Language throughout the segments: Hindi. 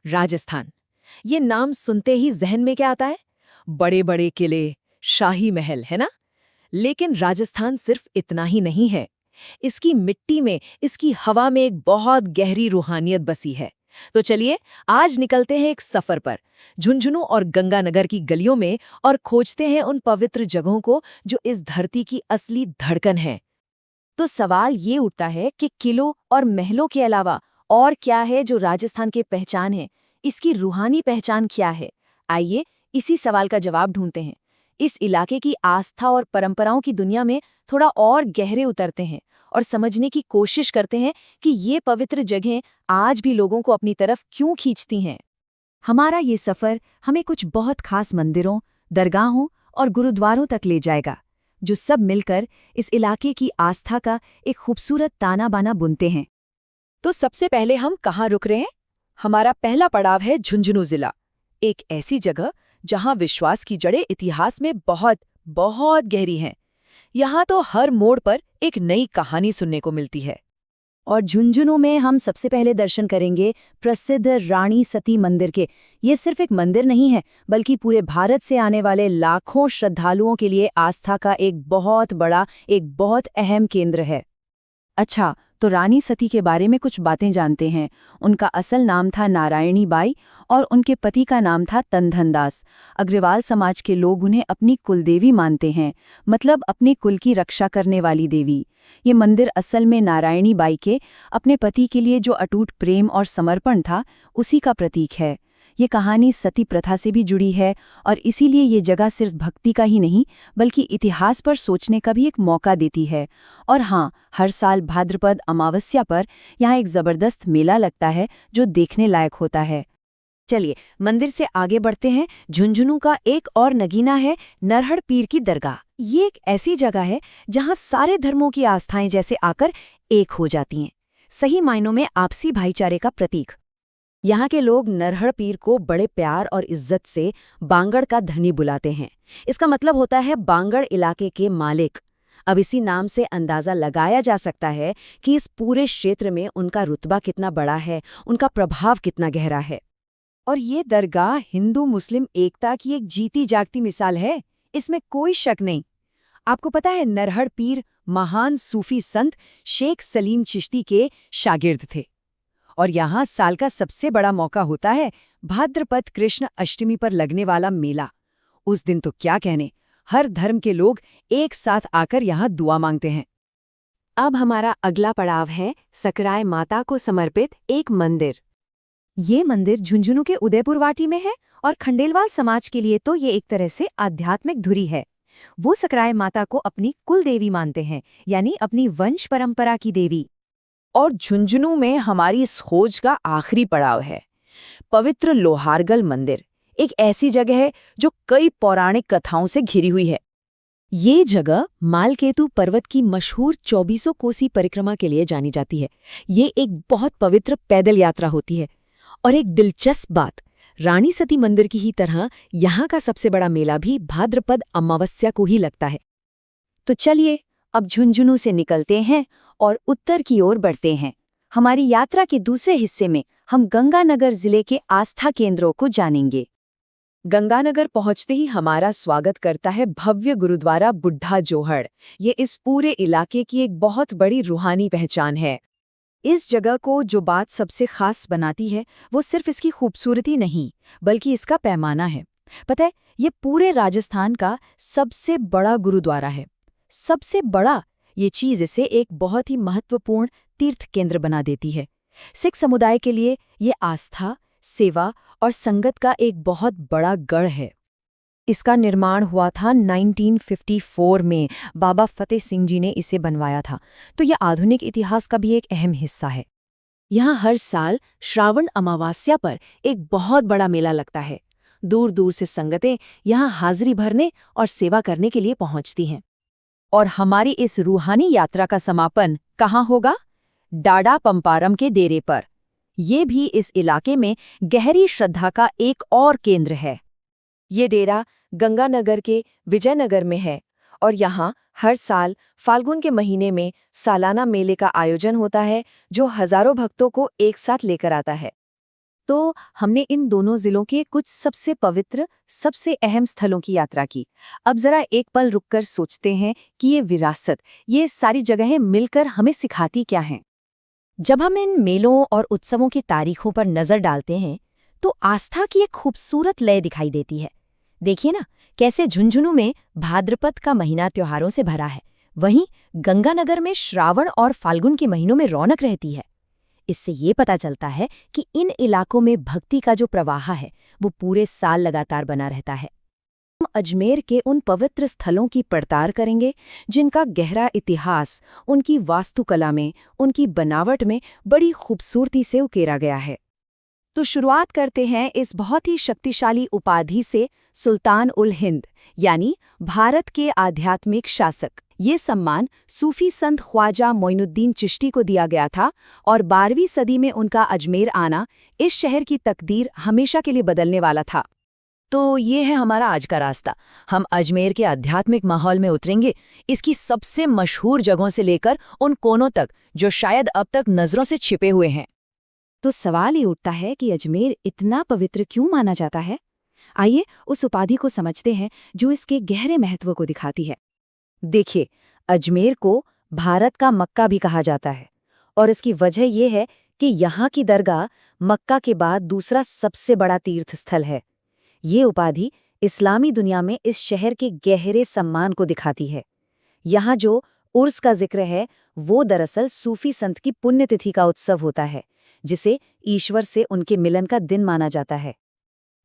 राजस्थान। ये नाम सुनते ही जहन में क्या आता है? बड़े बड़े किले, शाही महल, है ना? लेकिन राजस्थान सिर्फ इतना ही नहीं है। इसकी मिट्टी में, इसकी हवा में एक बहुत गहरी रूहानियत बसी है। तो चलिए आज निकलते हैं एक सफर पर, झुंझुनू और गंगानगर की गलियों में, और खोजते हैं उन पवित्र जगहों को जो इस धरती की असली धड़कन है। तो सवाल ये उठता है कि किलों और महलों के अलावा और क्या है जो राजस्थान की पहचान है? इसकी रूहानी पहचान क्या है? आइए इसी सवाल का जवाब ढूंढते हैं। इस इलाके की आस्था और परंपराओं की दुनिया में थोड़ा और गहरे उतरते हैं और समझने की कोशिश करते हैं कि ये पवित्र जगहें आज भी लोगों को अपनी तरफ क्यों खींचती हैं। हमारा ये सफर हमें कुछ बहुत खास मंदिरों, दरगाहों और गुरुद्वारों तक ले जाएगा, जो सब मिलकर इस इलाके की आस्था का एक खूबसूरत ताना बाना बुनते हैं। तो सबसे पहले हम कहाँ रुक रहे हैं? हमारा पहला पड़ाव है झुंझुनू जिला, एक ऐसी जगह जहाँ विश्वास की जड़ें इतिहास में बहुत बहुत गहरी हैं। यहाँ तो हर मोड़ पर एक नई कहानी सुनने को मिलती है। और झुंझुनू में हम सबसे पहले दर्शन करेंगे प्रसिद्ध रानी सती मंदिर के। ये सिर्फ एक मंदिर नहीं है, बल्कि पूरे भारत से आने वाले लाखों श्रद्धालुओं के लिए आस्था का एक बहुत बड़ा, एक बहुत अहम केंद्र है। अच्छा, तो रानी सती के बारे में कुछ बातें जानते हैं। उनका असल नाम था नारायणी बाई और उनके पति का नाम था तनधन दास। अग्रवाल समाज के लोग उन्हें अपनी कुलदेवी मानते हैं, मतलब अपने कुल की रक्षा करने वाली देवी। ये मंदिर असल में नारायणी बाई के अपने पति के लिए जो अटूट प्रेम और समर्पण था, उसी का प्रतीक है। ये कहानी सती प्रथा से भी जुड़ी है और इसीलिए ये जगह सिर्फ भक्ति का ही नहीं, बल्कि इतिहास पर सोचने का भी एक मौका देती है। और हाँ, हर साल भाद्रपद अमावस्या पर यहाँ एक जबरदस्त मेला लगता है जो देखने लायक होता है। चलिए मंदिर से आगे बढ़ते हैं। झुंझुनू का एक और नगीना है नरहड़ पीर की दरगाह। ये एक ऐसी जगह है जहाँ सारे धर्मों की आस्थाएं जैसे आकर एक हो जाती हैं, सही मायनों में आपसी भाईचारे का प्रतीक। यहाँ के लोग नरहड़ पीर को बड़े प्यार और इज्जत से बांगड़ का धनी बुलाते हैं। इसका मतलब होता है बांगड़ इलाके के मालिक। अब इसी नाम से अंदाजा लगाया जा सकता है कि इस पूरे क्षेत्र में उनका रुतबा कितना बड़ा है, उनका प्रभाव कितना गहरा है। और ये दरगाह हिंदू मुस्लिम एकता की एक जीती जागती मिसाल है, इसमें कोई शक नहीं। आपको पता है नरहड़ पीर महान सूफी संत शेख सलीम चिश्ती के शागिर्द थे। और यहाँ साल का सबसे बड़ा मौका होता है भाद्रपद कृष्ण अष्टमी पर लगने वाला मेला। उस दिन तो क्या कहने, हर धर्म के लोग एक साथ आकर यहाँ दुआ मांगते हैं। अब हमारा अगला पड़ाव है सकराय माता को समर्पित एक मंदिर। ये मंदिर झुंझुनू के उदयपुरवाटी में है और खंडेलवाल समाज के लिए तो ये एक तरह से आध्यात्मिक धुरी है। वो सकराय माता को अपनी कुल देवी मानते हैं, यानी अपनी वंश परंपरा की देवी। और झुंझुनू में हमारी इस खोज का आखिरी पड़ाव है पवित्र लोहारगल मंदिर, एक ऐसी जगह है जो कई पौराणिक कथाओं से घिरी हुई है। ये जगह मालकेतु पर्वत की मशहूर 2400 कोसी परिक्रमा के लिए जानी जाती है। ये एक बहुत पवित्र पैदल यात्रा होती है। और एक दिलचस्प बात, रानी सती मंदिर की ही तरह यहाँ का सबसे बड़ा मेला भी भाद्रपद अमावस्या को ही लगता है। तो चलिए अब झुंझुनू से निकलते हैं और उत्तर की ओर बढ़ते हैं। हमारी यात्रा के दूसरे हिस्से में हम गंगानगर जिले के आस्था केंद्रों को जानेंगे। गंगानगर पहुंचते ही हमारा स्वागत करता है भव्य गुरुद्वारा बुढ़ा जोहड़। ये इस पूरे इलाके की एक बहुत बड़ी रूहानी पहचान है। इस जगह को जो बात सबसे खास बनाती है वो सिर्फ इसकी खूबसूरती नहीं, बल्कि इसका पैमाना है। पता है, ये पूरे राजस्थान का सबसे बड़ा गुरुद्वारा है। सबसे बड़ा, ये चीज़ इसे एक बहुत ही महत्वपूर्ण तीर्थ केंद्र बना देती है। सिख समुदाय के लिए ये आस्था, सेवा और संगत का एक बहुत बड़ा गढ़ है। इसका निर्माण हुआ था 1954 में, बाबा फतेह सिंह जी ने इसे बनवाया था, तो यह आधुनिक इतिहास का भी एक अहम हिस्सा है। यहाँ हर साल श्रावण अमावस्या पर एक बहुत बड़ा मेला लगता है। दूर दूर से संगतें यहाँ हाजिरी भरने और सेवा करने के लिए पहुँचती हैं। और हमारी इस रूहानी यात्रा का समापन कहाँ होगा? डाडा पंपारम के डेरे पर। ये भी इस इलाके में गहरी श्रद्धा का एक और केंद्र है। ये डेरा गंगानगर के विजयनगर में है और यहाँ हर साल फाल्गुन के महीने में सालाना मेले का आयोजन होता है, जो हजारों भक्तों को एक साथ लेकर आता है। तो हमने इन दोनों जिलों के कुछ सबसे पवित्र, सबसे अहम स्थलों की यात्रा की। अब जरा एक पल रुककर सोचते हैं कि ये विरासत, ये सारी जगहें मिलकर हमें सिखाती क्या हैं। जब हम इन मेलों और उत्सवों की तारीखों पर नजर डालते हैं तो आस्था की एक खूबसूरत लय दिखाई देती है। देखिए ना, कैसे झुंझुनू में भाद्रपद का महीना त्योहारों से भरा है, वहीं गंगानगर में श्रावण और फाल्गुन के महीनों में रौनक रहती है। इससे ये पता चलता है कि इन इलाकों में भक्ति का जो प्रवाह है वो पूरे साल लगातार बना रहता है। हम अजमेर के उन पवित्र स्थलों की पड़ताल करेंगे जिनका गहरा इतिहास उनकी वास्तुकला में, उनकी बनावट में बड़ी खूबसूरती से उकेरा गया है। तो शुरुआत करते हैं इस बहुत ही शक्तिशाली उपाधि से, सुल्तान उल हिंद, यानी भारत के आध्यात्मिक शासक। ये सम्मान सूफी संत ख्वाजा मोइनुद्दीन चिश्ती को दिया गया था और 12वीं सदी में उनका अजमेर आना इस शहर की तकदीर हमेशा के लिए बदलने वाला था। तो ये है हमारा आज का रास्ता। हम अजमेर के आध्यात्मिक माहौल में उतरेंगे, इसकी सबसे मशहूर जगहों से लेकर उन कोनों तक जो शायद अब तक नजरों से छिपे हुए हैं। तो सवाल ये उठता है कि अजमेर इतना पवित्र क्यों माना जाता है? आइए उस उपाधि को समझते हैं जो इसके गहरे महत्व को दिखाती है। देखिए, अजमेर को भारत का मक्का भी कहा जाता है और इसकी वजह यह है कि यहाँ की दरगाह मक्का के बाद दूसरा सबसे बड़ा तीर्थ स्थल है। ये उपाधि इस्लामी दुनिया में इस शहर के गहरे सम्मान को दिखाती है। यहाँ जो उर्स का जिक्र है वो दरअसल सूफी संत की पुण्यतिथि का उत्सव होता है, जिसे ईश्वर से उनके मिलन का दिन माना जाता है।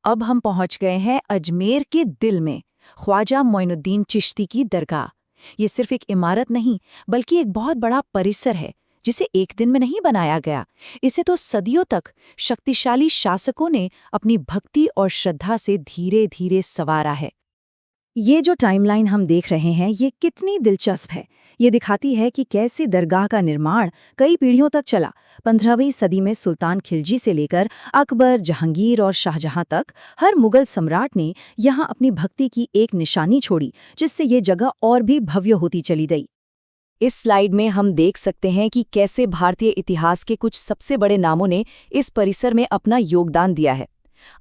अब हम पहुंच गए हैं अजमेर के दिल में, ख्वाजा मोइनुद्दीन चिश्ती की दरगाह। ये सिर्फ एक इमारत नहीं बल्कि एक बहुत बड़ा परिसर है जिसे एक दिन में नहीं बनाया गया। इसे तो सदियों तक शक्तिशाली शासकों ने अपनी भक्ति और श्रद्धा से धीरे धीरे संवारा है। ये जो टाइमलाइन हम देख रहे हैं ये कितनी दिलचस्प है। ये दिखाती है कि कैसे दरगाह का निर्माण कई पीढ़ियों तक चला। 15वीं सदी में सुल्तान खिलजी से लेकर अकबर, जहांगीर और शाहजहां तक हर मुगल सम्राट ने यहाँ अपनी भक्ति की एक निशानी छोड़ी, जिससे ये जगह और भी भव्य होती चली गई। इस स्लाइड में हम देख सकते हैं कि कैसे भारतीय इतिहास के कुछ सबसे बड़े नामों ने इस परिसर में अपना योगदान दिया है।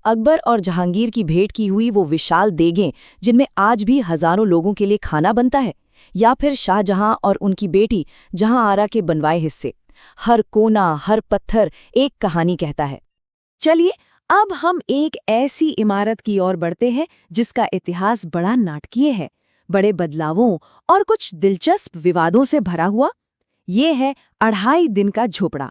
अकबर और जहांगीर की भेंट की हुई वो विशाल देगें जिनमें आज भी हजारों लोगों के लिए खाना बनता है, या फिर शाहजहां और उनकी बेटी जहांआरा के बनवाए हिस्से। हर कोना, हर पत्थर एक कहानी कहता है। चलिए अब हम एक ऐसी इमारत की ओर बढ़ते हैं जिसका इतिहास बड़ा नाटकीय है, बड़े बदलावों और कुछ दिलचस्प विवादों से भरा हुआ। ये है 2.5 दिन का झोपड़ा।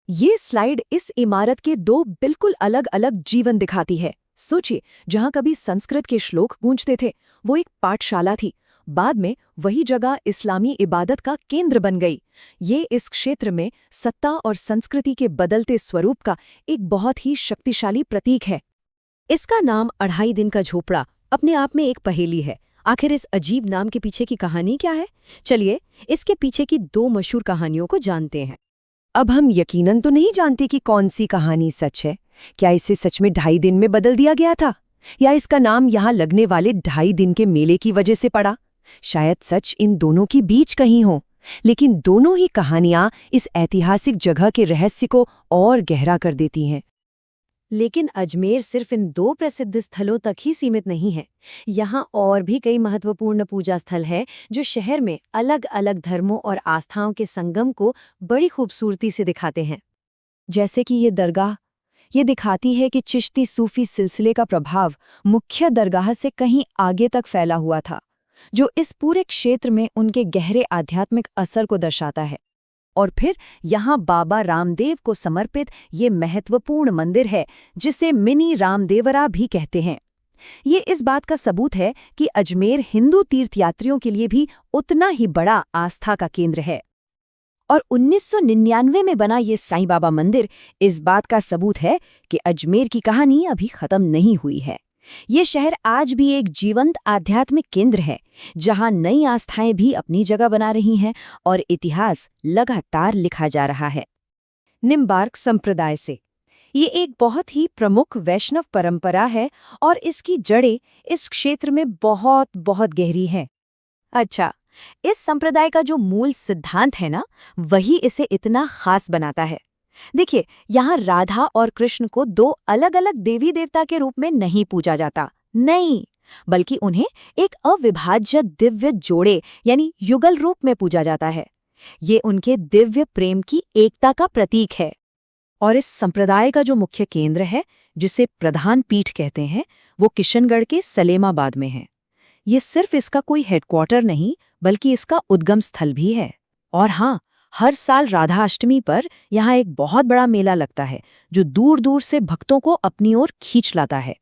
ये स्लाइड इस इमारत के दो बिल्कुल अलग अलग जीवन दिखाती है। सोचिए, जहां कभी संस्कृत के श्लोक गूंजते थे वो एक पाठशाला थी, बाद में वही जगह इस्लामी इबादत का केंद्र बन गई। ये इस क्षेत्र में सत्ता और संस्कृति के बदलते स्वरूप का एक बहुत ही शक्तिशाली प्रतीक है। इसका नाम 2.5 दिन का झोपड़ा अपने आप में एक पहेली है। आखिर इस अजीब नाम के पीछे की कहानी क्या है? चलिए इसके पीछे की 2 मशहूर कहानियों को जानते हैं। अब हम यकीनन तो नहीं जानते कि कौन सी कहानी सच है। क्या इसे सच में 2.5 दिन में बदल दिया गया था, या इसका नाम यहाँ लगने वाले 2.5 दिन के मेले की वजह से पड़ा? शायद सच इन दोनों के बीच कहीं हो, लेकिन दोनों ही कहानियां इस ऐतिहासिक जगह के रहस्य को और गहरा कर देती हैं। लेकिन अजमेर सिर्फ इन 2 प्रसिद्ध स्थलों तक ही सीमित नहीं है। यहाँ और भी कई महत्वपूर्ण पूजा स्थल हैं जो शहर में अलग अलग धर्मों और आस्थाओं के संगम को बड़ी खूबसूरती से दिखाते हैं। जैसे कि ये दरगाह, ये दिखाती है कि चिश्ती सूफी सिलसिले का प्रभाव मुख्य दरगाह से कहीं आगे तक फैला हुआ था, जो इस पूरे क्षेत्र में उनके गहरे आध्यात्मिक असर को दर्शाता है। और फिर यहाँ बाबा रामदेव को समर्पित ये महत्वपूर्ण मंदिर है जिसे मिनी रामदेवरा भी कहते हैं। ये इस बात का सबूत है कि अजमेर हिंदू तीर्थयात्रियों के लिए भी उतना ही बड़ा आस्था का केंद्र है। और 1999 में बना ये साईं बाबा मंदिर इस बात का सबूत है कि अजमेर की कहानी अभी खत्म नहीं हुई है। ये शहर आज भी एक जीवंत आध्यात्मिक केंद्र है जहां नई आस्थाएं भी अपनी जगह बना रही हैं और इतिहास लगातार लिखा जा रहा है। निम्बार्क संप्रदाय से ये एक बहुत ही प्रमुख वैष्णव परंपरा है और इसकी जड़ें इस क्षेत्र में बहुत बहुत गहरी हैं। अच्छा, इस संप्रदाय का जो मूल सिद्धांत है ना, वही इसे इतना खास बनाता है। देखिए, यहाँ राधा और कृष्ण को दो अलग-अलग देवी देवता के रूप में नहीं पूजा जाता, नहीं, बल्कि उन्हें एक अविभाज्य दिव्य जोड़े यानी युगल रूप में पूजा जाता है। ये उनके दिव्य प्रेम की एकता का प्रतीक है। और इस संप्रदाय का जो मुख्य केंद्र है, जिसे प्रधान पीठ कहते हैं, वो किशनगढ़ के सलेमाबाद में है। ये सिर्फ इसका कोई हेडक्वार्टर नहीं, बल्कि इसका उद्गम स्थल भी है। और हाँ, हर साल राधा अष्टमी पर यहाँ एक बहुत बड़ा मेला लगता है, जो दूर दूर से भक्तों को अपनी ओर खींच लाता है।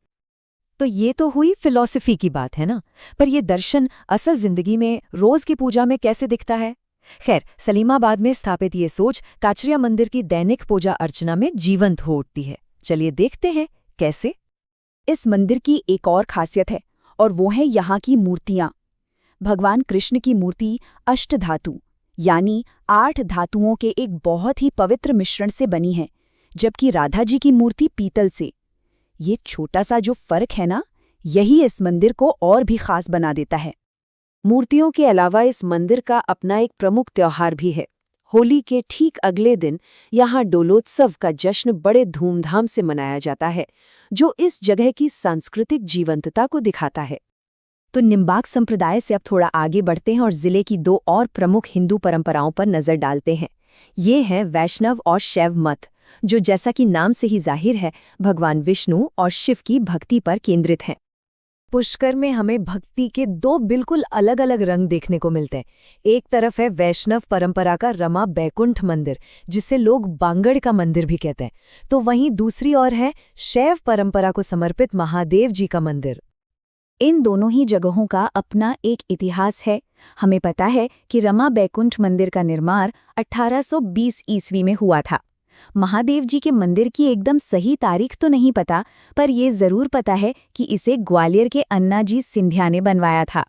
तो ये तो हुई फिलॉसफी की बात है ना, पर ये दर्शन असल जिंदगी में रोज की पूजा में कैसे दिखता है? खैर, सलीमाबाद में स्थापित ये सोच काचरिया मंदिर की दैनिक पूजा अर्चना में जीवंत हो उठती है। चलिए देखते हैं कैसे। इस मंदिर की एक और खासियत है, और वो है यहाँ की मूर्तियाँ। भगवान कृष्ण की मूर्ति अष्टधातु यानी 8 धातुओं के एक बहुत ही पवित्र मिश्रण से बनी है, जबकि राधा जी की मूर्ति पीतल से। ये छोटा सा जो फर्क है ना, यही इस मंदिर को और भी खास बना देता है। मूर्तियों के अलावा इस मंदिर का अपना एक प्रमुख त्योहार भी है। होली के ठीक अगले दिन यहाँ डोलोत्सव का जश्न बड़े धूमधाम से मनाया जाता है, जो इस जगह की सांस्कृतिक जीवंतता को दिखाता है। तो निम्बाक संप्रदाय से अब थोड़ा आगे बढ़ते हैं और जिले की 2 और प्रमुख हिंदू परंपराओं पर नजर डालते हैं। ये हैं वैष्णव और शैव मत, जो जैसा कि नाम से ही जाहिर है, भगवान विष्णु और शिव की भक्ति पर केंद्रित हैं। पुष्कर में हमें भक्ति के 2 बिल्कुल अलग अलग रंग देखने को मिलते हैं। एक तरफ है वैष्णव परंपरा का रमा बैकुंठ मंदिर, जिसे लोग बांगड़ का मंदिर भी कहते हैं, तो वहीं दूसरी ओर है शैव परंपरा को समर्पित महादेव जी का मंदिर। इन दोनों ही जगहों का अपना एक इतिहास है। हमें पता है कि रमा बैकुंठ मंदिर का निर्माण 1820 ईस्वी में हुआ था। महादेव जी के मंदिर की एकदम सही तारीख तो नहीं पता, पर ये जरूर पता है कि इसे ग्वालियर के अन्ना जी सिंधिया ने बनवाया था।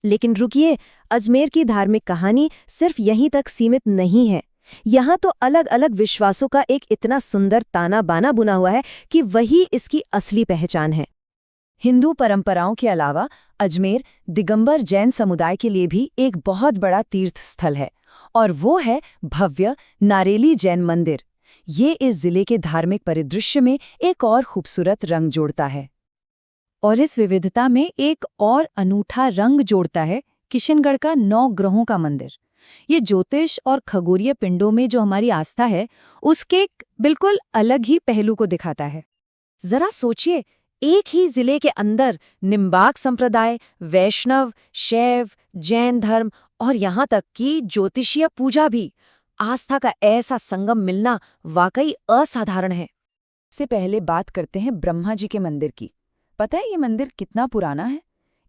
लेकिन रुकिए, अजमेर की धार्मिक कहानी सिर्फ यहीं तक सीमित नहीं है। यहाँ तो अलग अलग विश्वासों का एक इतना सुंदर ताना बाना बुना हुआ है कि वही इसकी असली पहचान है। हिंदू परंपराओं के अलावा अजमेर दिगंबर जैन समुदाय के लिए भी एक बहुत बड़ा तीर्थ स्थल है, और वो है भव्य नारेली जैन मंदिर। ये इस जिले के धार्मिक परिदृश्य में एक और खूबसूरत रंग जोड़ता है। और इस विविधता में एक और अनूठा रंग जोड़ता है किशनगढ़ का 9 ग्रहों का मंदिर। ये ज्योतिष और खगोलीय पिंडों में जो हमारी आस्था है, उसके एक बिल्कुल अलग ही पहलू को दिखाता है। जरा सोचिए, एक ही जिले के अंदर निम्बाक संप्रदाय, वैष्णव, शैव, जैन धर्म और यहाँ तक कि ज्योतिषीय पूजा भी, आस्था का ऐसा संगम मिलना वाकई असाधारण है। इससे पहले बात करते हैं ब्रह्मा जी के मंदिर की। पता है ये मंदिर कितना पुराना है?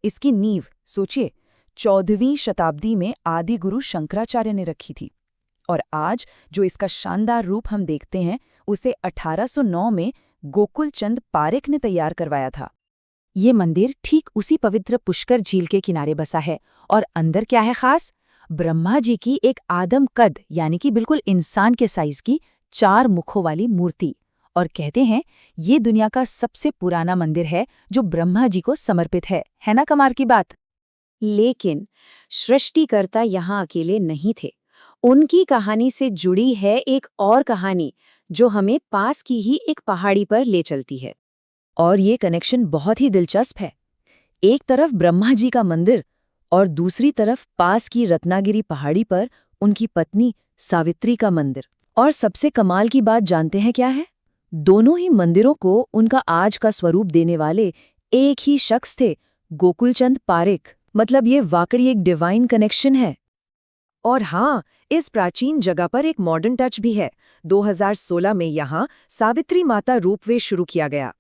इसकी नींव सोचिए 14वीं शताब्दी में आदि गुरु शंकराचार्य ने रखी थी, और आज जो इसका शानदार रूप हम देखते हैं, उसे 1809 में गोकुलचंद पारेख ने तैयार करवाया था। ये मंदिर ठीक उसी पवित्र पुष्कर झील के किनारे बसा है, और अंदर क्या है खास? ब्रह्मा जी की एक आदम कद यानी कि बिल्कुल इंसान के साइज की 4 मुखों वाली मूर्ति, और कहते हैं ये दुनिया का सबसे पुराना मंदिर है जो ब्रह्मा जी को समर्पित है ना कमाल की बात? लेकिन सृष्टिकर्ता यहाँ अकेले नहीं थे। उनकी कहानी से जुड़ी है एक और कहानी, जो हमें पास की ही एक पहाड़ी पर ले चलती है। और ये कनेक्शन बहुत ही दिलचस्प है। एक तरफ ब्रह्मा जी का मंदिर और दूसरी तरफ पास की रत्नागिरी पहाड़ी पर उनकी पत्नी सावित्री का मंदिर। और सबसे कमाल की बात जानते हैं क्या है? दोनों ही मंदिरों को उनका आज का स्वरूप देने वाले एक ही शख्स थे, गोकुलचंद पारेख। मतलब ये वाकई एक डिवाइन कनेक्शन है। और हाँ, इस प्राचीन जगह पर एक मॉडर्न टच भी है। 2016 में यहाँ सावित्री माता रोपवे शुरू किया गया।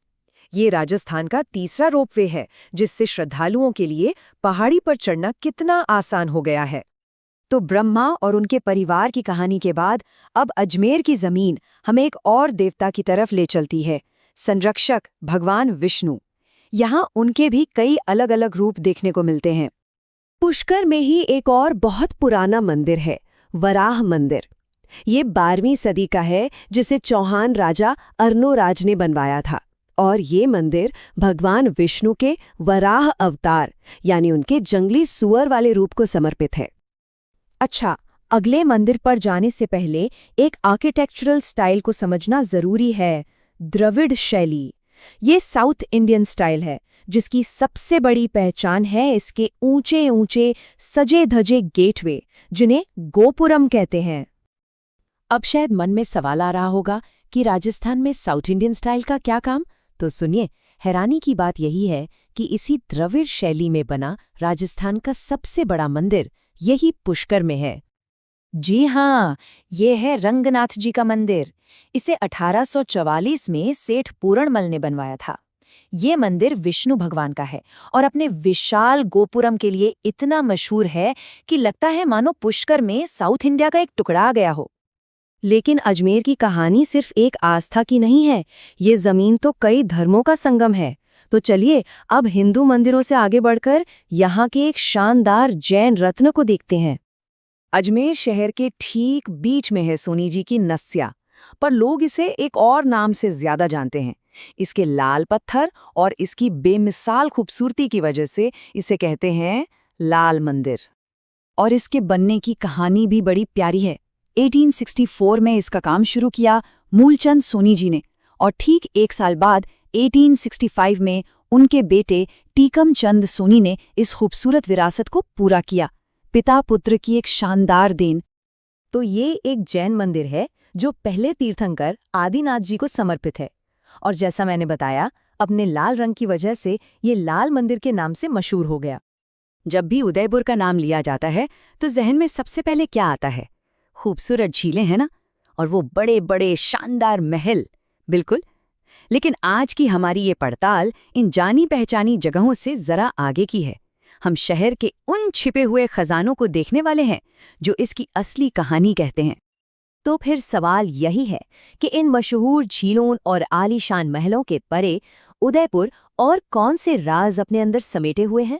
ये राजस्थान का तीसरा रोपवे है, जिससे श्रद्धालुओं के लिए पहाड़ी पर चढ़ना कितना आसान हो गया है। तो ब्रह्मा और उनके परिवार की कहानी के बाद अब अजमेर की जमीन हमें एक और देवता की तरफ ले चलती है, संरक्षक भगवान विष्णु। यहाँ उनके भी कई अलग अलग रूप देखने को मिलते हैं। पुष्कर में ही एक और बहुत पुराना मंदिर है, वराह मंदिर। ये 12वीं सदी का है, जिसे चौहान राजा अर्नोराज ने बनवाया था। और ये मंदिर भगवान विष्णु के वराह अवतार यानी उनके जंगली सुअर वाले रूप को समर्पित है। अच्छा, अगले मंदिर पर जाने से पहले एक आर्किटेक्चरल स्टाइल को समझना जरूरी है, द्रविड़ शैली। ये साउथ इंडियन स्टाइल है, जिसकी सबसे बड़ी पहचान है इसके ऊंचे ऊंचे सजे धजे गेटवे, जिन्हें गोपुरम कहते हैं। अब शायद मन में सवाल आ रहा होगा कि राजस्थान में साउथ इंडियन स्टाइल का क्या काम? तो सुनिए, हैरानी की बात यही है कि इसी द्रविड़ शैली में बना राजस्थान का सबसे बड़ा मंदिर यही पुष्कर में है। जी हाँ, ये है रंगनाथ जी का मंदिर। इसे 1844 में सेठ पूरणमल ने बनवाया था। ये मंदिर विष्णु भगवान का है और अपने विशाल गोपुरम के लिए इतना मशहूर है कि लगता है मानो पुष्कर में साउथ इंडिया का एक टुकड़ा आ गया हो। लेकिन अजमेर की कहानी सिर्फ एक आस्था की नहीं है, ये जमीन तो कई धर्मों का संगम है। तो चलिए अब हिंदू मंदिरों से आगे बढ़कर यहाँ के एक शानदार जैन रत्न को देखते हैं। अजमेर शहर के ठीक बीच में है सोनी जी की नस्या, पर लोग इसे एक और नाम से ज्यादा जानते हैं। इसके लाल पत्थर और इसकी बेमिसाल खूबसूरती की वजह से इसे कहते हैं लाल मंदिर। और इसके बनने की कहानी भी बड़ी प्यारी है। 1864 में इसका काम शुरू किया मूलचंद सोनी जी ने, और ठीक एक साल बाद 1865 में उनके बेटे टीकम चंद सोनी ने इस खूबसूरत विरासत को पूरा किया। पिता पुत्र की एक शानदार देन। तो ये एक जैन मंदिर है जो पहले तीर्थंकर आदिनाथ जी को समर्पित है, और जैसा मैंने बताया, अपने लाल रंग की वजह से ये लाल मंदिर के नाम से मशहूर हो गया। जब भी उदयपुर का नाम लिया जाता है तो जहन में सबसे पहले क्या आता है? खूबसूरत झीलें हैं ना, और वो बड़े बड़े शानदार महल। बिल्कुल। लेकिन आज की हमारी ये पड़ताल इन जानी पहचानी जगहों से जरा आगे की है। हम शहर के उन छिपे हुए खजानों को देखने वाले हैं जो इसकी असली कहानी कहते हैं। तो फिर सवाल यही है कि इन मशहूर झीलों और आलीशान महलों के परे उदयपुर और कौन से राज अपने अंदर समेटे हुए हैं?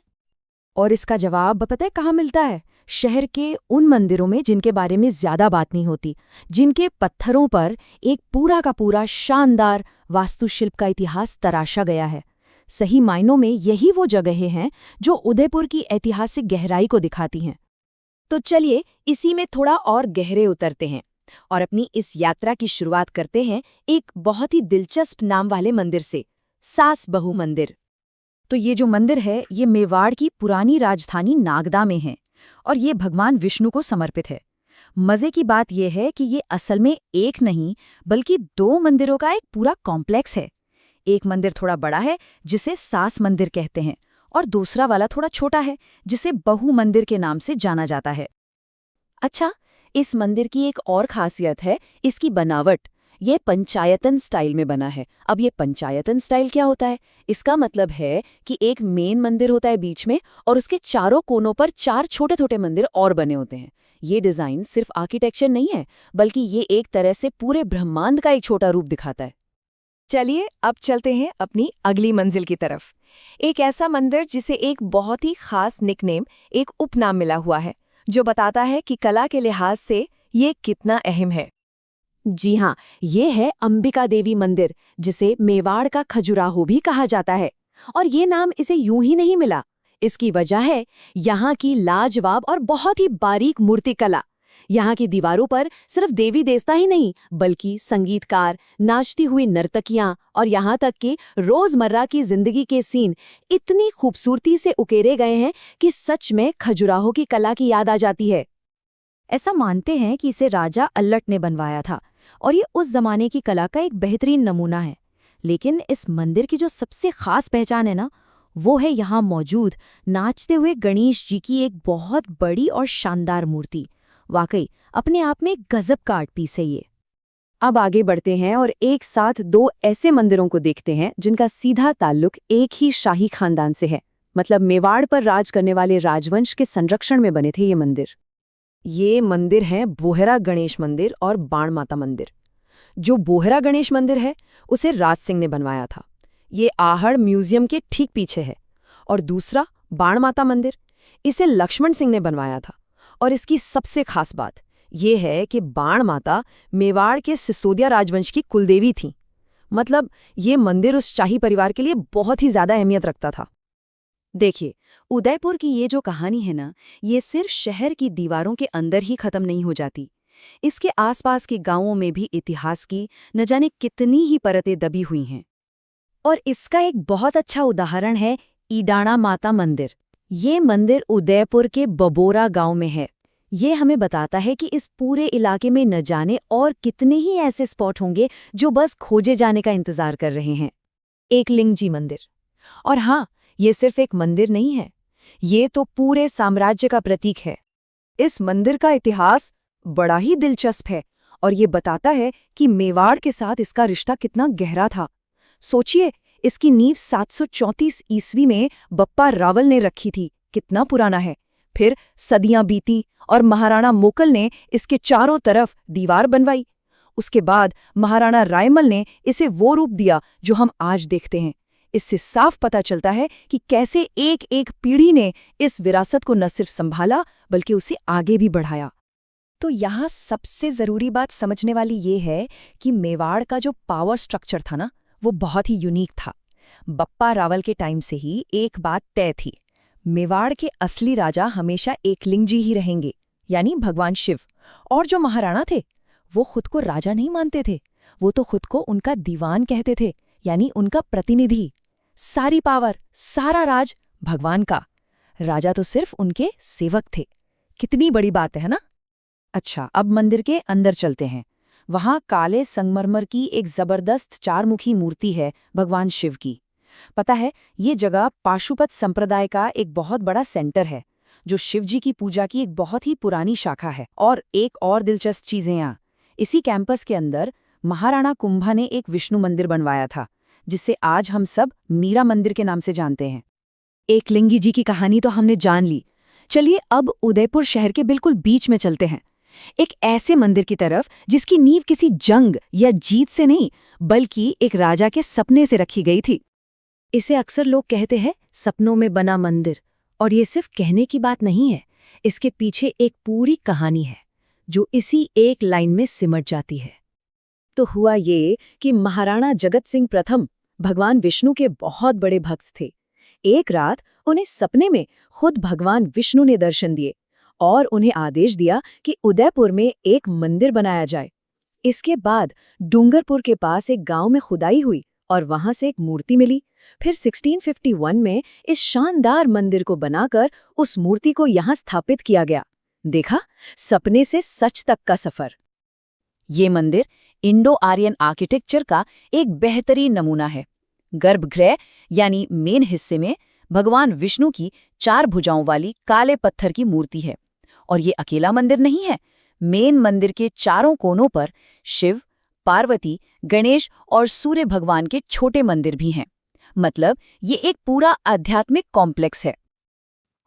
और इसका जवाब पता है कहाँ मिलता है? शहर के उन मंदिरों में जिनके बारे में ज्यादा बात नहीं होती, जिनके पत्थरों पर एक पूरा का पूरा शानदार वास्तुशिल्प का इतिहास तराशा गया है। सही मायनों में यही वो जगहें हैं जो उदयपुर की ऐतिहासिक गहराई को दिखाती हैं। तो चलिए इसी में थोड़ा और गहरे उतरते हैं और अपनी इस यात्रा की शुरुआत करते हैं एक बहुत ही दिलचस्प नाम वाले मंदिर से, सास बहू मंदिर। तो ये जो मंदिर है ये मेवाड़ की पुरानी राजधानी नागदा में है और ये भगवान विष्णु को समर्पित है। मजे की बात यह है कि ये असल में एक नहीं बल्कि 2 मंदिरों का एक पूरा कॉम्प्लेक्स है। एक मंदिर थोड़ा बड़ा है जिसे सास मंदिर कहते हैं, और दूसरा वाला थोड़ा छोटा है जिसे बहू मंदिर के नाम से जाना जाता है। अच्छा, इस मंदिर की एक और खासियत है इसकी बनावट। ये पंचायतन स्टाइल में बना है। अब ये पंचायतन स्टाइल क्या होता है? इसका मतलब है कि एक मेन मंदिर होता है बीच में और उसके चारों कोनों पर 4 छोटे छोटे मंदिर और बने होते हैं। ये डिज़ाइन सिर्फ आर्किटेक्चर नहीं है, बल्कि ये एक तरह से पूरे ब्रह्मांड का एक छोटा रूप दिखाता है। चलिए अब चलते हैं अपनी अगली मंजिल की तरफ। एक ऐसा मंदिर जिसे एक बहुत ही खास निकनेम, एक उपनाम मिला हुआ है, जो बताता है कि कला के लिहाज से ये कितना अहम है। जी हाँ, ये है अंबिका देवी मंदिर, जिसे मेवाड़ का खजुराहो भी कहा जाता है। और ये नाम इसे यूं ही नहीं मिला। इसकी वजह है यहाँ की लाजवाब और बहुत ही बारीक मूर्ति कला। यहाँ की दीवारों पर सिर्फ देवी देवता ही नहीं, बल्कि संगीतकार, नाचती हुई नर्तकियां और यहाँ तक कि रोजमर्रा की जिंदगी के सीन इतनी खूबसूरती से उकेरे गए हैं कि सच में खजुराहो की कला की याद आ जाती है। ऐसा मानते हैं कि इसे राजा अल्लट ने बनवाया था और ये उस जमाने की कला का एक बेहतरीन नमूना है। लेकिन इस मंदिर की जो सबसे खास पहचान है ना, वो है यहाँ मौजूद नाचते हुए गणेश जी की एक बहुत बड़ी और शानदार मूर्ति। वाकई अपने आप में गजब का आर्ट पीस है ये। अब आगे बढ़ते हैं और एक साथ 2 ऐसे मंदिरों को देखते हैं जिनका सीधा ताल्लुक एक ही शाही खानदान से है। मतलब मेवाड़ पर राज करने वाले राजवंश के संरक्षण में बने थे ये मंदिर। ये मंदिर हैं बोहरा गणेश मंदिर और बाण माता मंदिर। जो बोहरा गणेश मंदिर है उसे राज सिंह ने बनवाया था। ये आहड़ म्यूजियम के ठीक पीछे है। और दूसरा बाण माता मंदिर, इसे लक्ष्मण सिंह ने बनवाया था। और इसकी सबसे खास बात ये है कि बाण माता मेवाड़ के सिसोदिया राजवंश की कुलदेवी थीं। मतलब ये मंदिर उस शाही परिवार के लिए बहुत ही ज्यादा अहमियत रखता था। देखिए, उदयपुर की ये जो कहानी है ना, ये सिर्फ शहर की दीवारों के अंदर ही खत्म नहीं हो जाती। इसके आसपास के गांवों में भी इतिहास की न जाने कितनी ही परतें दबी हुई हैं। और इसका एक बहुत अच्छा उदाहरण है ईडाणा माता मंदिर। ये मंदिर उदयपुर के बबोरा गांव में है। ये हमें बताता है कि इस पूरे इलाके में न जाने और कितने ही ऐसे स्पॉट होंगे जो बस खोजे जाने का इंतजार कर रहे हैं। एकलिंगजी मंदिर। और हाँ, ये सिर्फ एक मंदिर नहीं है, ये तो पूरे साम्राज्य का प्रतीक है। इस मंदिर का इतिहास बड़ा ही दिलचस्प है और ये बताता है कि मेवाड़ के साथ इसका रिश्ता कितना गहरा था। सोचिए, इसकी नींव 734 ईस्वी में बप्पा रावल ने रखी थी। कितना पुराना है। फिर सदियां बीती और महाराणा मोकल ने इसके चारों तरफ दीवार बनवाई। उसके बाद महाराणा रायमल ने इसे वो रूप दिया जो हम आज देखते हैं। इससे साफ पता चलता है कि कैसे एक एक पीढ़ी ने इस विरासत को न सिर्फ संभाला बल्कि उसे आगे भी बढ़ाया। तो यहाँ सबसे ज़रूरी बात समझने वाली ये है कि मेवाड़ का जो पावर स्ट्रक्चर था ना, वो बहुत ही यूनिक था। बप्पा रावल के टाइम से ही एक बात तय थी, मेवाड़ के असली राजा हमेशा एकलिंगजी ही रहेंगे, यानी भगवान शिव। और जो महाराणा थे वो खुद को राजा नहीं मानते थे, वो तो खुद को उनका दीवान कहते थे, यानी उनका प्रतिनिधि। सारी पावर, सारा राज भगवान का, राजा तो सिर्फ उनके सेवक थे। कितनी बड़ी बात है ना। अच्छा, अब मंदिर के अंदर चलते हैं। वहां काले संगमरमर की एक जबरदस्त चारमुखी मूर्ति है भगवान शिव की। पता है, ये जगह पाशुपत संप्रदाय का एक बहुत बड़ा सेंटर है, जो शिवजी की पूजा की एक बहुत ही पुरानी शाखा है। और एक और दिलचस्प चीजें यहाँ, इसी कैंपस के अंदर महाराणा कुंभा ने एक विष्णु मंदिर बनवाया था, जिसे आज हम सब मीरा मंदिर के नाम से जानते हैं। एकलिंगी जी की कहानी तो हमने जान ली। चलिए अब उदयपुर शहर के बिल्कुल बीच में चलते हैं, एक ऐसे मंदिर की तरफ जिसकी नींव किसी जंग या जीत से नहीं बल्कि एक राजा के सपने से रखी गई थी। इसे अक्सर लोग कहते हैं सपनों में बना मंदिर, और ये सिर्फ कहने की बात नहीं है, इसके पीछे एक पूरी कहानी है जो इसी एक लाइन में सिमट जाती है। तो हुआ ये कि महाराणा जगत सिंह प्रथम भगवान विष्णु के बहुत बड़े भक्त थे। एक रात उन्हें सपने में खुद भगवान विष्णु ने दर्शन दिए और उन्हें आदेश दिया कि उदयपुर में एक मंदिर बनाया जाए। इसके बाद डूंगरपुर के पास एक गांव में खुदाई हुई और वहां से एक मूर्ति मिली। फिर 1651 में इस शानदार मंदिर को बनाकर उस मूर्ति को यहां स्थापित किया गया। देखा, सपने से सच तक का सफर। ये मंदिर इंडो आर्यन आर्किटेक्चर का एक बेहतरीन नमूना है। गर्भगृह यानी मेन हिस्से में भगवान विष्णु की 4 भुजाओं वाली काले पत्थर की मूर्ति है। और ये अकेला मंदिर नहीं है, मेन मंदिर के चारों कोनों पर शिव, पार्वती, गणेश और सूर्य भगवान के छोटे मंदिर भी हैं। मतलब ये एक पूरा आध्यात्मिक कॉम्प्लेक्स है।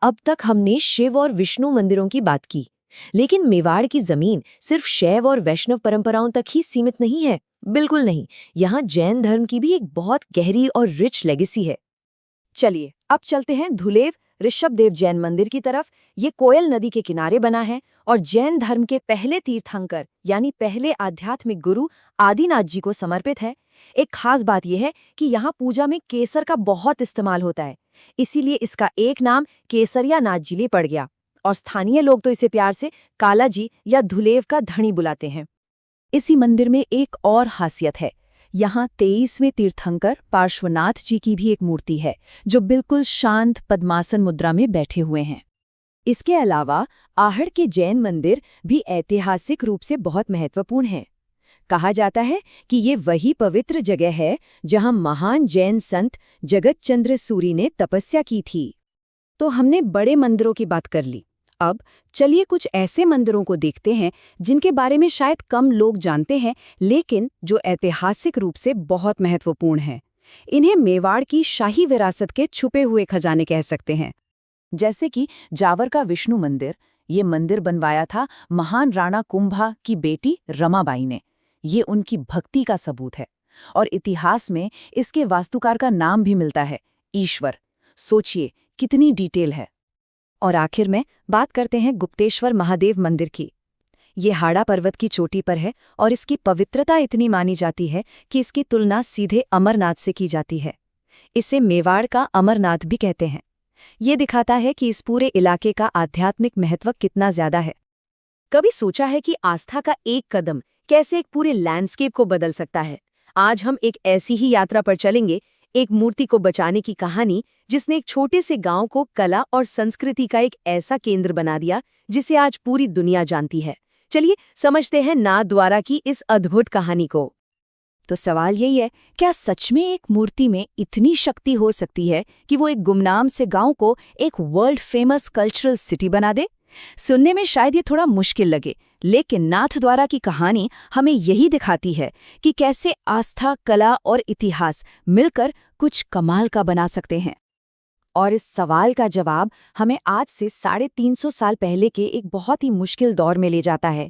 अब तक हमने शिव और विष्णु मंदिरों की बात की, लेकिन मेवाड़ की जमीन सिर्फ शैव और वैष्णव परंपराओं तक ही सीमित नहीं है। बिल्कुल नहीं, यहाँ जैन धर्म की भी एक बहुत गहरी और रिच लेगेसी है। चलिए अब चलते हैं धुलेव ऋषभदेव जैन मंदिर की तरफ। ये कोयल नदी के किनारे बना है और जैन धर्म के पहले तीर्थंकर यानी पहले आध्यात्मिक गुरु आदिनाथ जी को समर्पित है। एक खास बात यह है कि यहाँ पूजा में केसर का बहुत इस्तेमाल होता है, इसीलिए इसका एक नाम केसरिया नाथ जी ले पड़ गया और स्थानीय लोग तो इसे प्यार से काला जी या धुलेव का धणी बुलाते हैं। इसी मंदिर में एक और खासियत है, यहाँ 23वें तीर्थंकर पार्श्वनाथ जी की भी एक मूर्ति है जो बिल्कुल शांत पद्मासन मुद्रा में बैठे हुए हैं। इसके अलावा आहड़ के जैन मंदिर भी ऐतिहासिक रूप से बहुत महत्वपूर्ण हैं। कहा जाता है कि ये वही पवित्र जगह है जहाँ महान जैन संत जगतचंद्र सूरी ने तपस्या की थी। तो हमने बड़े मंदिरों की बात कर ली, अब चलिए कुछ ऐसे मंदिरों को देखते हैं जिनके बारे में शायद कम लोग जानते हैं, लेकिन जो ऐतिहासिक रूप से बहुत महत्वपूर्ण हैं। इन्हें मेवाड़ की शाही विरासत के छुपे हुए खजाने कह सकते हैं। जैसे कि जावर का विष्णु मंदिर, ये मंदिर बनवाया था महान राणा कुंभा की बेटी रमाबाई ने। ये उनकी भक्ति का सबूत है और इतिहास में इसके वास्तुकार का नाम भी मिलता है, ईश्वर। सोचिए कितनी डिटेल है। और आखिर में बात करते हैं गुप्तेश्वर महादेव मंदिर की। ये हाड़ा पर्वत की चोटी पर है और इसकी पवित्रता इतनी मानी जाती है कि इसकी तुलना सीधे अमरनाथ से की जाती है। इसे मेवाड़ का अमरनाथ भी कहते हैं। ये दिखाता है कि इस पूरे इलाके का आध्यात्मिक महत्व कितना ज्यादा है। कभी सोचा है कि आस्था का एक कदम कैसे एक पूरे लैंडस्केप को बदल सकता है? आज हम एक ऐसी ही यात्रा पर चलेंगे, एक मूर्ति को बचाने की कहानी जिसने एक छोटे से गांव को कला और संस्कृति का एक ऐसा केंद्र बना दिया जिसे आज पूरी दुनिया जानती है। चलिए समझते हैं नाथद्वारा की इस अद्भुत कहानी को। तो सवाल यही है, क्या सच में एक मूर्ति में इतनी शक्ति हो सकती है कि वो एक गुमनाम से गांव को एक वर्ल्ड फेमस कल्चरल सिटी बना दे? सुनने में शायद ये थोड़ा मुश्किल लगे, लेकिन नाथद्वारा की कहानी हमें यही दिखाती है कि कैसे आस्था, कला और इतिहास मिलकर कुछ कमाल का बना सकते हैं। और इस सवाल का जवाब हमें आज से 350 साल पहले के एक बहुत ही मुश्किल दौर में ले जाता है।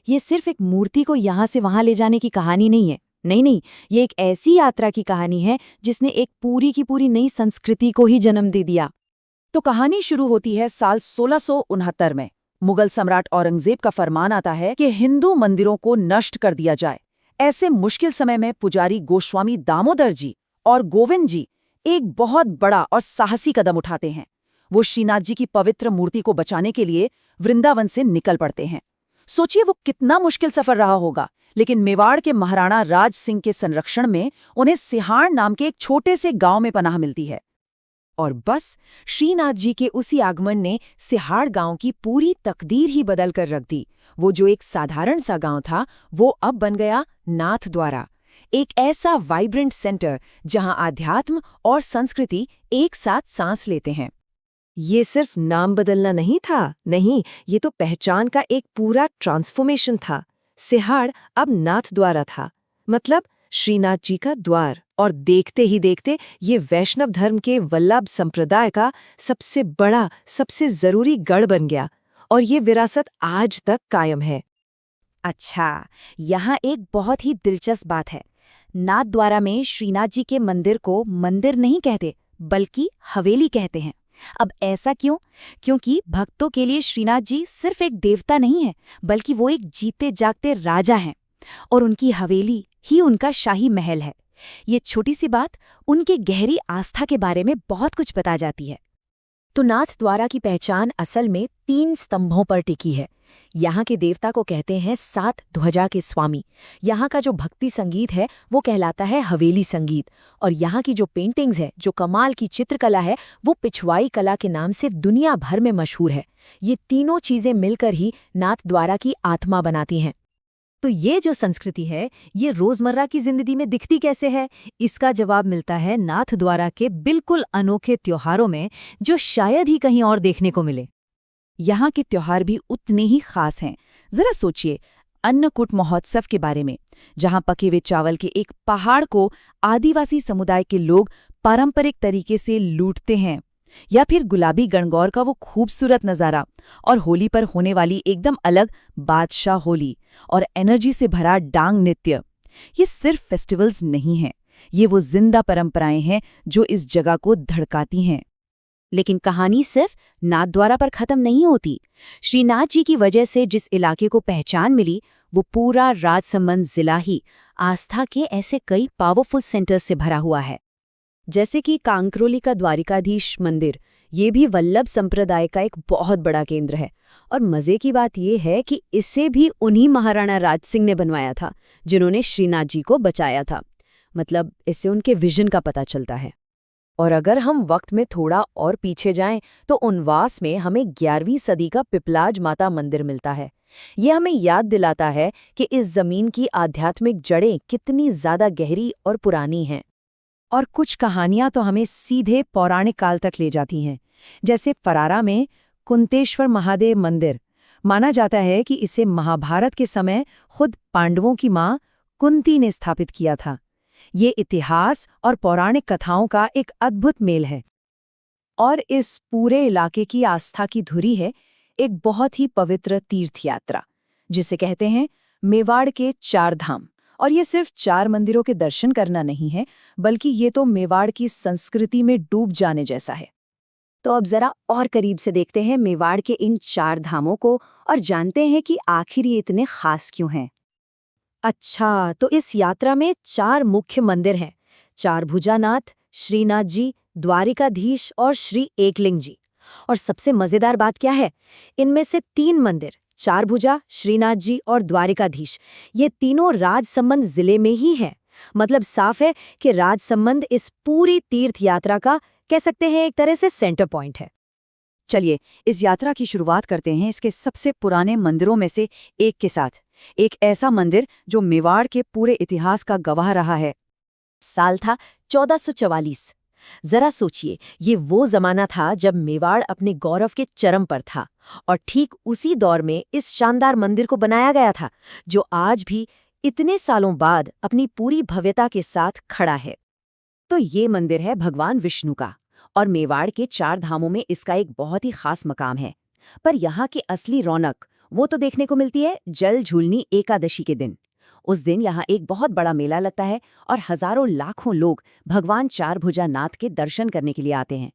ये सिर्फ एक मूर्ति को यहाँ से वहाँ ले जाने की कहानी नहीं है। नहीं, ये एक ऐसी यात्रा की कहानी है जिसने एक पूरी की पूरी नई संस्कृति को ही जन्म दे दिया। तो कहानी शुरू होती है साल 1669 में। मुगल सम्राट औरंगजेब का फरमान आता है कि हिंदू मंदिरों को नष्ट कर दिया जाए। ऐसे मुश्किल समय में पुजारी गोस्वामी दामोदर जी और गोविंद जी एक बहुत बड़ा और साहसी कदम उठाते हैं। वो श्रीनाथ जी की पवित्र मूर्ति को बचाने के लिए वृंदावन से निकल पड़ते हैं। सोचिए वो कितना मुश्किल सफर रहा होगा, लेकिन मेवाड़ के महाराणा राज सिंह के संरक्षण में उन्हें सिहाड़ नाम के एक छोटे से गांव में पनाह मिलती है। और बस श्रीनाथ जी के उसी आगमन ने सिहाड़ गांव की पूरी तकदीर ही बदल कर रख दी। वो जो एक साधारण सा गांव था, वो अब बन गया नाथद्वारा, एक ऐसा वाइब्रेंट सेंटर जहां आध्यात्म और संस्कृति एक साथ सांस लेते हैं। ये सिर्फ नाम बदलना नहीं था, नहीं, ये तो पहचान का एक पूरा ट्रांसफॉर्मेशन था। सिहाड़ अब नाथद्वारा था, मतलब श्रीनाथ जी का द्वार। और देखते ही देखते ये वैष्णव धर्म के वल्लभ संप्रदाय का सबसे बड़ा, सबसे जरूरी गढ़ बन गया, और ये विरासत आज तक कायम है। अच्छा, यहाँ एक बहुत ही दिलचस्प बात है। नाथद्वारा में श्रीनाथ जी के मंदिर को मंदिर नहीं कहते, बल्कि हवेली कहते हैं। अब ऐसा क्यों? क्योंकि भक्तों के लिए श्रीनाथ जी सिर्फ एक देवता नहीं है, बल्कि वो एक जीते जागते राजा हैं, और उनकी हवेली ही उनका शाही महल है। ये छोटी सी बात उनके गहरी आस्था के बारे में बहुत कुछ बता जाती है। तो नाथद्वारा की पहचान असल में 3 स्तंभों पर टिकी है। यहाँ के देवता को कहते हैं 7 ध्वजा के स्वामी। यहाँ का जो भक्ति संगीत है वो कहलाता है हवेली संगीत। और यहाँ की जो पेंटिंग्स है, जो कमाल की चित्रकला है, वो पिछवाई कला के नाम से दुनिया भर में मशहूर है। ये तीनों चीजें मिलकर ही नाथद्वारा की आत्मा बनाती हैं। तो ये जो संस्कृति है, ये रोजमर्रा की जिंदगी में दिखती कैसे है? इसका जवाब मिलता है नाथद्वारा के बिल्कुल अनोखे त्योहारों में, जो शायद ही कहीं और देखने को मिले। यहाँ के त्योहार भी उतने ही खास हैं। जरा सोचिए अन्नकूट महोत्सव के बारे में, जहाँ पके हुए चावल के एक पहाड़ को आदिवासी समुदाय के लोग पारंपरिक तरीके से लूटते हैं, या फिर गुलाबी गणगौर का वो खूबसूरत नज़ारा, और होली पर होने वाली एकदम अलग बादशाह होली और एनर्जी से भरा डांग नृत्य। ये सिर्फ फेस्टिवल्स नहीं हैं, ये वो जिंदा परंपराएं हैं जो इस जगह को धड़काती हैं। लेकिन कहानी सिर्फ नाथद्वारा पर खत्म नहीं होती। श्रीनाथ जी की वजह से जिस इलाके को पहचान मिली, वो पूरा राजसमंद जिला ही आस्था के ऐसे कई पावरफुल सेंटर्स से भरा हुआ है। जैसे कि कांकरोली का द्वारिकाधीश मंदिर, ये भी वल्लभ संप्रदाय का एक बहुत बड़ा केंद्र है। और मजे की बात ये है कि इसे भी उन्हीं महाराणा राज सिंह ने बनवाया था, जिन्होंने श्रीनाथ जी को बचाया था। मतलब इससे उनके विजन का पता चलता है। और अगर हम वक्त में थोड़ा और पीछे जाएं, तो उनवास में हमें 11वीं सदी का पिपलाज माता मंदिर मिलता है। ये हमें याद दिलाता है कि इस जमीन की आध्यात्मिक जड़ें कितनी ज्यादा गहरी और पुरानी हैं। और कुछ कहानियां तो हमें सीधे पौराणिक काल तक ले जाती हैं। जैसे फरारा में कुंतेश्वर महादेव मंदिर, माना जाता है कि इसे महाभारत के समय खुद पांडवों की मां कुंती ने स्थापित किया था। ये इतिहास और पौराणिक कथाओं का एक अद्भुत मेल है। और इस पूरे इलाके की आस्था की धुरी है एक बहुत ही पवित्र तीर्थ यात्रा, जिसे कहते हैं मेवाड़ के 4 धाम। और ये सिर्फ 4 मंदिरों के दर्शन करना नहीं है, बल्कि ये तो मेवाड़ की संस्कृति में डूब जाने जैसा है। तो अब जरा और करीब से देखते हैं मेवाड़ के इन 4 धामों को और जानते हैं कि आखिर ये इतने खास क्यों हैं। अच्छा, तो इस यात्रा में 4 मुख्य मंदिर हैं। 4 भुजानाथ, श्रीनाथ जी, द्वारिकाधीश और श्री एकलिंग जी। और सबसे मजेदार बात क्या है, इनमें से 3 मंदिर, चारभुजा, श्रीनाथ जी और द्वारिकाधीश, ये तीनों राजसमंद जिले में ही हैं। मतलब साफ है कि राजसमंद इस पूरी तीर्थ यात्रा का, कह सकते हैं, एक तरह से सेंटर पॉइंट है। चलिए इस यात्रा की शुरुआत करते हैं इसके सबसे पुराने मंदिरों में से एक के साथ। एक ऐसा मंदिर जो मेवाड़ के पूरे इतिहास का गवाह रहा है। साल था 1444। जरा सोचिए, ये वो जमाना था जब मेवाड़ अपने गौरव के चरम पर था, और ठीक उसी दौर में इस शानदार मंदिर को बनाया गया था, जो आज भी इतने सालों बाद अपनी पूरी भव्यता के साथ खड़ा है। तो ये मंदिर है भगवान विष्णु का, और मेवाड़ के 4 धामों में इसका एक बहुत ही खास मकाम है। पर यहाँ की असली रौनक वो तो देखने को मिलती है जल झूलनी एकादशी के दिन। उस दिन यहाँ एक बहुत बड़ा मेला लगता है और हजारों लाखों लोग भगवान चारभुजा नाथ के दर्शन करने के लिए आते हैं।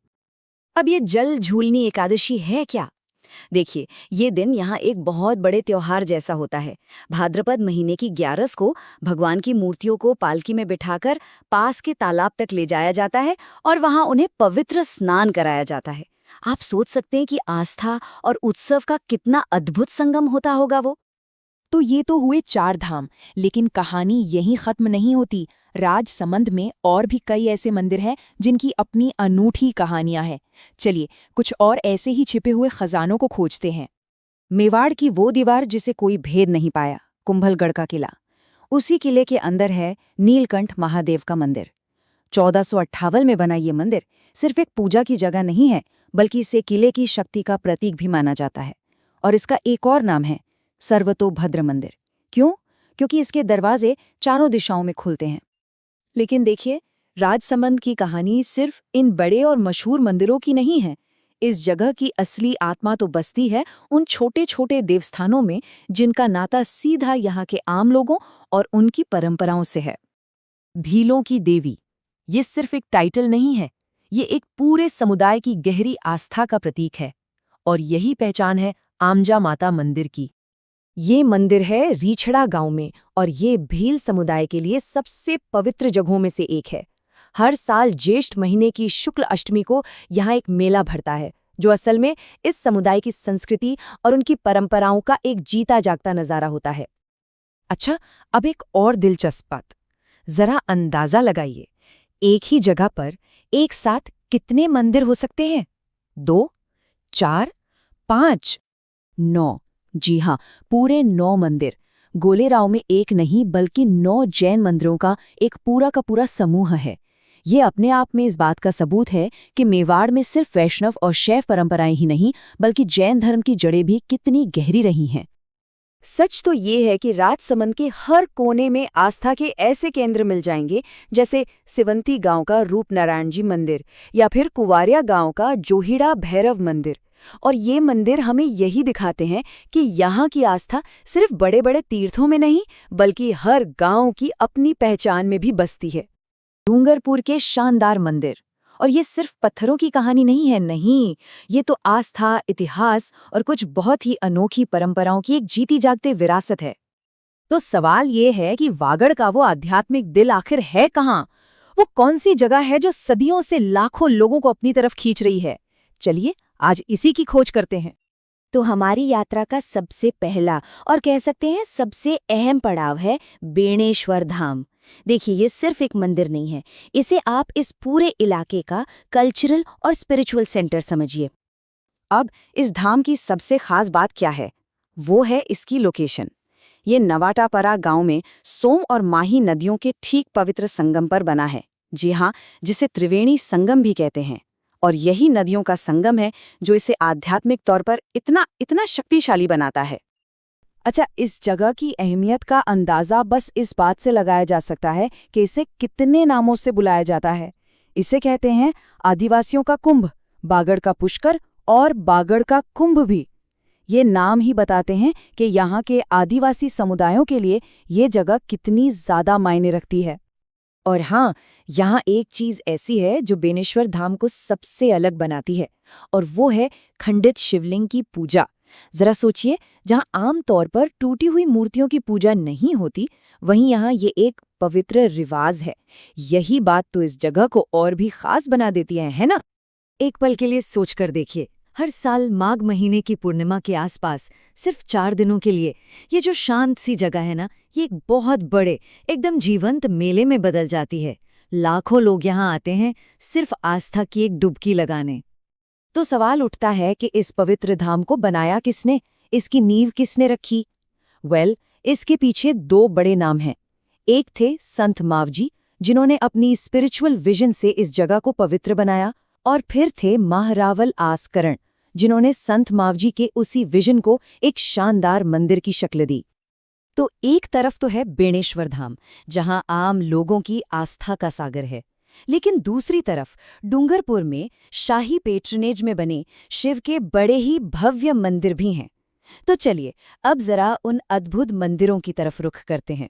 अब ये जल झूलनी एकादशी है क्या? देखिए, ये दिन यहाँ एक बहुत बड़े त्योहार जैसा होता है। भाद्रपद महीने की 11 को भगवान की मूर्तियों को पालकी में बिठाकर पास के तालाब तक ले जाया जाता है और वहाँ उन्हें पवित्र स्नान कराया जाता है। आप सोच सकते हैं कि आस्था और उत्सव का कितना अद्भुत संगम होता होगा वो। तो ये तो हुए 4 धाम, लेकिन कहानी यहीं खत्म नहीं होती। राजसमंद में और भी कई ऐसे मंदिर हैं जिनकी अपनी अनूठी कहानियां हैं। चलिए कुछ और ऐसे ही छिपे हुए खजानों को खोजते हैं। मेवाड़ की वो दीवार जिसे कोई भेद नहीं पाया, कुंभलगढ़ का किला। उसी किले के अंदर है नीलकंठ महादेव का मंदिर। 1458 में बना ये मंदिर सिर्फ एक पूजा की जगह नहीं है, बल्कि इसे किले की शक्ति का प्रतीक भी माना जाता है। और इसका एक और नाम है सर्वतोभद्र मंदिर। क्यों? क्योंकि इसके दरवाजे चारों दिशाओं में खुलते हैं। लेकिन देखिए, राजसमंद की कहानी सिर्फ इन बड़े और मशहूर मंदिरों की नहीं है। इस जगह की असली आत्मा तो बसती है उन छोटे छोटे देवस्थानों में, जिनका नाता सीधा यहाँ के आम लोगों और उनकी परंपराओं से है। भीलों की देवी, ये सिर्फ एक टाइटल नहीं है, ये एक पूरे समुदाय की गहरी आस्था का प्रतीक है। और यही पहचान है आमजा माता मंदिर की। ये मंदिर है रीछड़ा गांव में, और ये भील समुदाय के लिए सबसे पवित्र जगहों में से एक है। हर साल ज्येष्ठ महीने की शुक्ल अष्टमी को यहाँ एक मेला भरता है, जो असल में इस समुदाय की संस्कृति और उनकी परंपराओं का एक जीता जागता नजारा होता है। अच्छा, अब एक और दिलचस्प बात, जरा अंदाजा लगाइए, एक ही जगह पर एक साथ कितने मंदिर हो सकते हैं? 2, 4, 5, 9। जी हाँ, पूरे 9 मंदिर। गोलेराव में एक नहीं बल्कि 9 जैन मंदिरों का एक पूरा का पूरा समूह है। ये अपने आप में इस बात का सबूत है कि मेवाड़ में सिर्फ वैष्णव और शैव परंपराएं ही नहीं, बल्कि जैन धर्म की जड़ें भी कितनी गहरी रही हैं। सच तो ये है कि राजसमंद के हर कोने में आस्था के ऐसे केंद्र मिल जाएंगे, जैसे सिवंती गांव का रूपनारायण जी मंदिर या फिर कुवारिया गांव का जोहिड़ा भैरव मंदिर। और ये मंदिर हमें यही दिखाते हैं कि यहाँ की आस्था सिर्फ बड़े बड़े तीर्थों में नहीं, बल्कि हर गांव की अपनी पहचान में भी बसती है। डूंगरपुर के शानदार मंदिर, और ये सिर्फ पत्थरों की कहानी नहीं है, नहीं, ये तो आस्था, इतिहास और कुछ बहुत ही अनोखी परंपराओं की एक जीती जागती विरासत है। तो सवाल ये है कि वागड़ का वो आध्यात्मिक दिल आखिर है कहाँ? वो कौन सी जगह है जो सदियों से लाखों लोगों को अपनी तरफ खींच रही है? चलिए आज इसी की खोज करते हैं। तो हमारी यात्रा का सबसे पहला और कह सकते हैं सबसे अहम पड़ाव है बेणेश्वर धाम। देखिए, ये सिर्फ एक मंदिर नहीं है, इसे आप इस पूरे इलाके का कल्चरल और स्पिरिचुअल सेंटर समझिए। अब इस धाम की सबसे खास बात क्या है? वो है इसकी लोकेशन। ये नवाटापरा गांव में सोम और माही नदियों के ठीक पवित्र संगम पर बना है। जी हाँ, जिसे त्रिवेणी संगम भी कहते हैं। और यही नदियों का संगम है जो इसे आध्यात्मिक तौर पर इतना शक्तिशाली बनाता है। अच्छा, इस जगह की अहमियत का अंदाजा बस इस बात से लगाया जा सकता है कि इसे कितने नामों से बुलाया जाता है। इसे कहते हैं आदिवासियों का कुंभ, बागड़ का पुष्कर और बागड़ का कुंभ भी। ये नाम ही बताते हैं कि यहाँ के आदिवासी समुदायों के लिए ये जगह कितनी ज्यादा मायने रखती है। और हाँ, यहाँ एक चीज ऐसी है जो बेणेश्वर धाम को सबसे अलग बनाती है, और वो है खंडित शिवलिंग की पूजा। जरा सोचिए, जहां आम तौर पर टूटी हुई मूर्तियों की पूजा नहीं होती, वहीं यहाँ ये एक पवित्र रिवाज है। यही बात तो इस जगह को और भी खास बना देती है ना? एक पल के लिए सोचकर देखिए, हर साल माघ महीने की पूर्णिमा के आसपास सिर्फ 4 दिनों के लिए ये जो शांत सी जगह है ना, ये एक बहुत बड़े, एकदम जीवंत मेले में बदल जाती है। लाखों लोग यहाँ आते हैं सिर्फ आस्था की एक डुबकी लगाने। तो सवाल उठता है कि इस पवित्र धाम को बनाया किसने, इसकी नींव किसने रखी? इसके पीछे 2 बड़े नाम हैं। एक थे संत मावजी, जिन्होंने अपनी स्पिरिचुअल विजन से इस जगह को पवित्र बनाया, और फिर थे महारावल आसकरण, जिन्होंने संत मावजी के उसी विजन को एक शानदार मंदिर की शक्ल दी। तो एक तरफ तो है बेणेश्वर धाम, जहां आम लोगों की आस्था का सागर है, लेकिन दूसरी तरफ डूंगरपुर में शाही पेट्रनेज में बने शिव के बड़े ही भव्य मंदिर भी हैं। तो चलिए अब जरा उन अद्भुत मंदिरों की तरफ रुख करते हैं।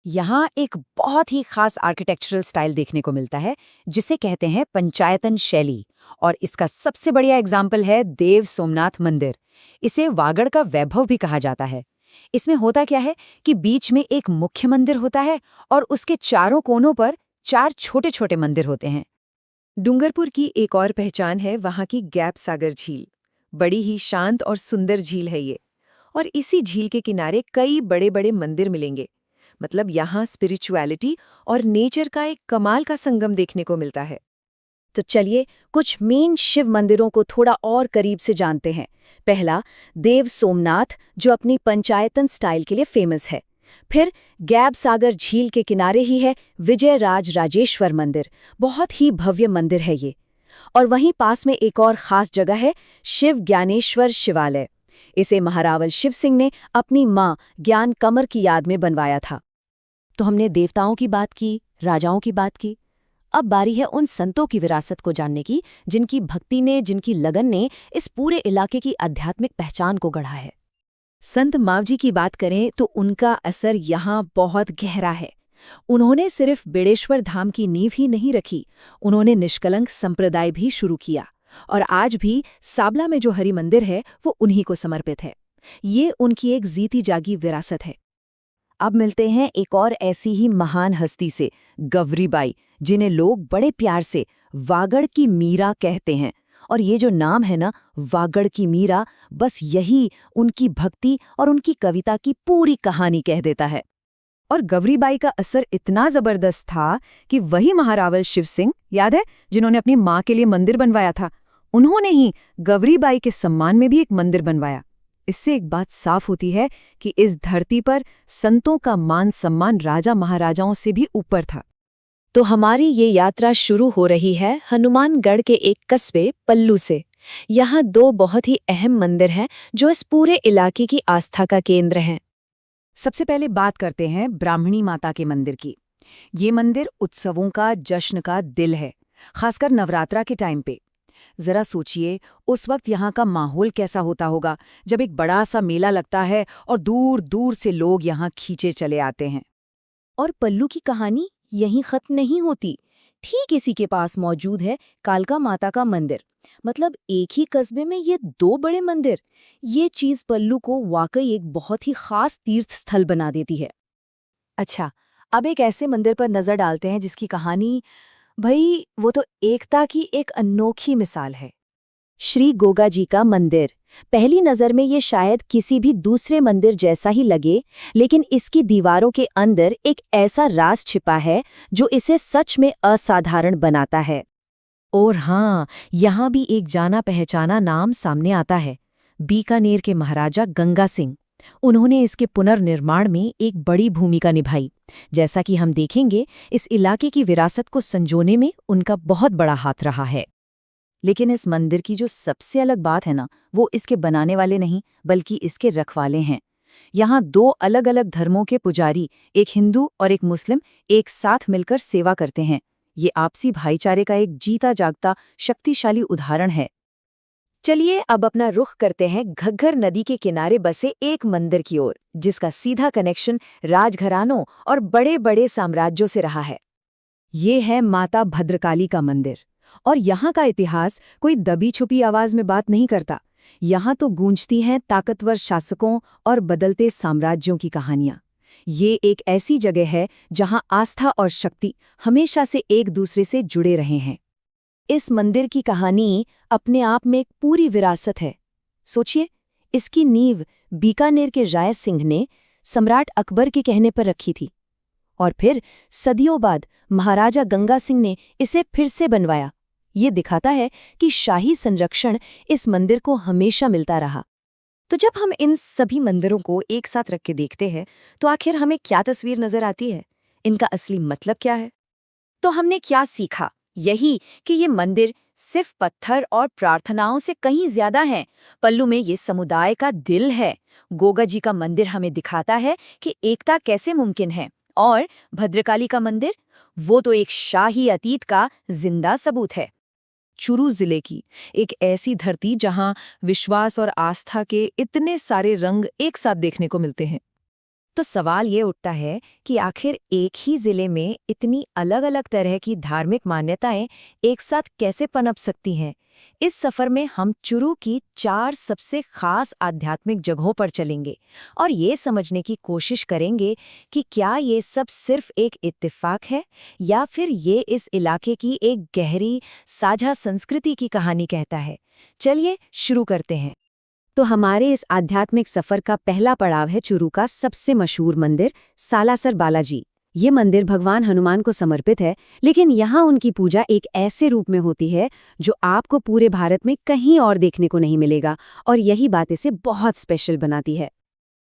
यहाँ एक बहुत ही खास आर्किटेक्चरल स्टाइल देखने को मिलता है, जिसे कहते हैं पंचायतन शैली, और इसका सबसे बढ़िया एग्जाम्पल है देव सोमनाथ मंदिर। इसे वागड़ का वैभव भी कहा जाता है। इसमें होता क्या है कि बीच में एक मुख्य मंदिर होता है और उसके चारों कोनों पर 4 छोटे-छोटे मंदिर होते हैं। डूंगरपुर की एक और पहचान है वहाँ की गैप सागर झील। बड़ी ही शांत और सुंदर झील है ये, और इसी झील के किनारे कई बड़े-बड़े मंदिर मिलेंगे। मतलब यहाँ स्पिरिचुअलिटी और नेचर का एक कमाल का संगम देखने को मिलता है। तो चलिए कुछ मेन शिव मंदिरों को थोड़ा और करीब से जानते हैं। पहला, देव सोमनाथ, जो अपनी पंचायतन स्टाइल के लिए फेमस है। फिर गैब सागर झील के किनारे ही है विजय राज राजेश्वर मंदिर, बहुत ही भव्य मंदिर है ये। और वहीं पास में एक और खास जगह है शिव ज्ञानेश्वर शिवालय। इसे महारावल शिव सिंह ने अपनी मां ज्ञान कमर की याद में बनवाया था। तो हमने देवताओं की बात की, राजाओं की बात की। अब बारी है उन संतों की विरासत को जानने की, जिनकी भक्ति ने, जिनकी लगन ने इस पूरे इलाके की आध्यात्मिक पहचान को गढ़ा है। संत मावजी की बात करें तो उनका असर यहाँ बहुत गहरा है। उन्होंने सिर्फ बेणेश्वर धाम की नींव ही नहीं रखी, उन्होंने निष्कलंक संप्रदाय भी शुरू किया, और आज भी साबला में जो हरि मंदिर है वो उन्हीं को समर्पित है। ये उनकी एक जीती जागी विरासत है। अब मिलते हैं एक और ऐसी ही महान हस्ती से, गवरीबाई, जिन्हें लोग बड़े प्यार से वागड़ की मीरा कहते हैं। और ये जो नाम है ना, वागड़ की मीरा, बस यही उनकी भक्ति और उनकी कविता की पूरी कहानी कह देता है। और गवरीबाई का असर इतना जबरदस्त था कि वही महारावल शिव सिंह, याद है, जिन्होंने अपनी मां के लिए मंदिर बनवाया था, उन्होंने ही गवरीबाई के सम्मान में भी एक मंदिर बनवाया। इससे एक बात साफ होती है कि इस धरती पर संतों का मान सम्मान राजा महाराजाओं से भी ऊपर था। तो हमारी ये यात्रा शुरू हो रही है हनुमानगढ़ के एक कस्बे पल्लू से। यहाँ 2 बहुत ही अहम मंदिर हैं जो इस पूरे इलाके की आस्था का केंद्र हैं। सबसे पहले बात करते हैं ब्राह्मणी माता के मंदिर की। ये मंदिर उत्सवों का, जश्न का दिल है, खासकर नवरात्रा के टाइम पे। जरा सोचिए उस वक्त यहाँ का माहौल कैसा होता होगा, जब एक बड़ा सा मेला लगता है और दूर दूर से लोग यहाँ खींचे चले आते हैं। और पल्लू की कहानी यहीं खत्म नहीं होती। ठीक इसी के पास मौजूद है कालका माता का मंदिर। मतलब एक ही कस्बे में ये 2 बड़े मंदिर। ये चीज पल्लू को वाकई एक बहुत ही खास तीर्थ स्थल बना देती है। अच्छा, अब एक ऐसे मंदिर पर नजर डालते हैं जिसकी कहानी, भाई वो तो एकता की एक अनोखी मिसाल है। श्री गोगा जी का मंदिर। पहली नज़र में ये शायद किसी भी दूसरे मंदिर जैसा ही लगे, लेकिन इसकी दीवारों के अंदर एक ऐसा राज छिपा है जो इसे सच में असाधारण बनाता है। और हाँ, यहाँ भी एक जाना पहचाना नाम सामने आता है, बीकानेर के महाराजा गंगा सिंह। उन्होंने इसके पुनर्निर्माण में एक बड़ी भूमिका निभाई। जैसा कि हम देखेंगे, इस इलाके की विरासत को संजोने में उनका बहुत बड़ा हाथ रहा है। लेकिन इस मंदिर की जो सबसे अलग बात है ना, वो इसके बनाने वाले नहीं बल्कि इसके रखवाले हैं। यहाँ 2 अलग-अलग धर्मों के पुजारी, एक हिंदू और एक मुस्लिम, एक साथ मिलकर सेवा करते हैं। ये आपसी भाईचारे का एक जीता जागता शक्तिशाली उदाहरण है। चलिए अब अपना रुख करते हैं घग्गर नदी के किनारे बसे एक मंदिर की ओर, जिसका सीधा कनेक्शन राजघरानों और बड़े-बड़े साम्राज्यों से रहा है। ये है माता भद्रकाली का मंदिर। और यहाँ का इतिहास कोई दबी छुपी आवाज में बात नहीं करता। यहाँ तो गूंजती हैं ताकतवर शासकों और बदलते साम्राज्यों की कहानियां। ये एक ऐसी जगह है जहाँ आस्था और शक्ति हमेशा से एक दूसरे से जुड़े रहे हैं। इस मंदिर की कहानी अपने आप में एक पूरी विरासत है। सोचिए, इसकी नींव बीकानेर के राय सिंह ने सम्राट अकबर के कहने पर रखी थी, और फिर सदियों बाद महाराजा गंगा सिंह ने इसे फिर से बनवाया। ये दिखाता है कि शाही संरक्षण इस मंदिर को हमेशा मिलता रहा। तो जब हम इन सभी मंदिरों को एक साथ रख के देखते हैं तो आखिर हमें क्या तस्वीर नजर आती है? इनका असली मतलब क्या है? तो हमने क्या सीखा? यही कि ये मंदिर सिर्फ पत्थर और प्रार्थनाओं से कहीं ज्यादा हैं। पल्लू में ये समुदाय का दिल है। गोगा जी का मंदिर हमें दिखाता है कि एकता कैसे मुमकिन है, और भद्रकाली का मंदिर, वो तो एक शाही अतीत का जिंदा सबूत है। चुरू जिले की एक ऐसी धरती जहां विश्वास और आस्था के इतने सारे रंग एक साथ देखने को मिलते हैं। तो सवाल ये उठता है कि आखिर एक ही जिले में इतनी अलग-अलग तरह की धार्मिक मान्यताएं एक साथ कैसे पनप सकती हैं? इस सफर में हम चुरू की 4 सबसे खास आध्यात्मिक जगहों पर चलेंगे और ये समझने की कोशिश करेंगे कि क्या ये सब सिर्फ एक इत्तेफाक है या फिर ये इस इलाके की एक गहरी साझा संस्कृति की कहानी कहता है। चलिए शुरू करते हैं। तो हमारे इस आध्यात्मिक सफर का पहला पड़ाव है चुरू का सबसे मशहूर मंदिर सालासर बालाजी। ये मंदिर भगवान हनुमान को समर्पित है, लेकिन यहाँ उनकी पूजा एक ऐसे रूप में होती है जो आपको पूरे भारत में कहीं और देखने को नहीं मिलेगा, और यही बात इसे बहुत स्पेशल बनाती है।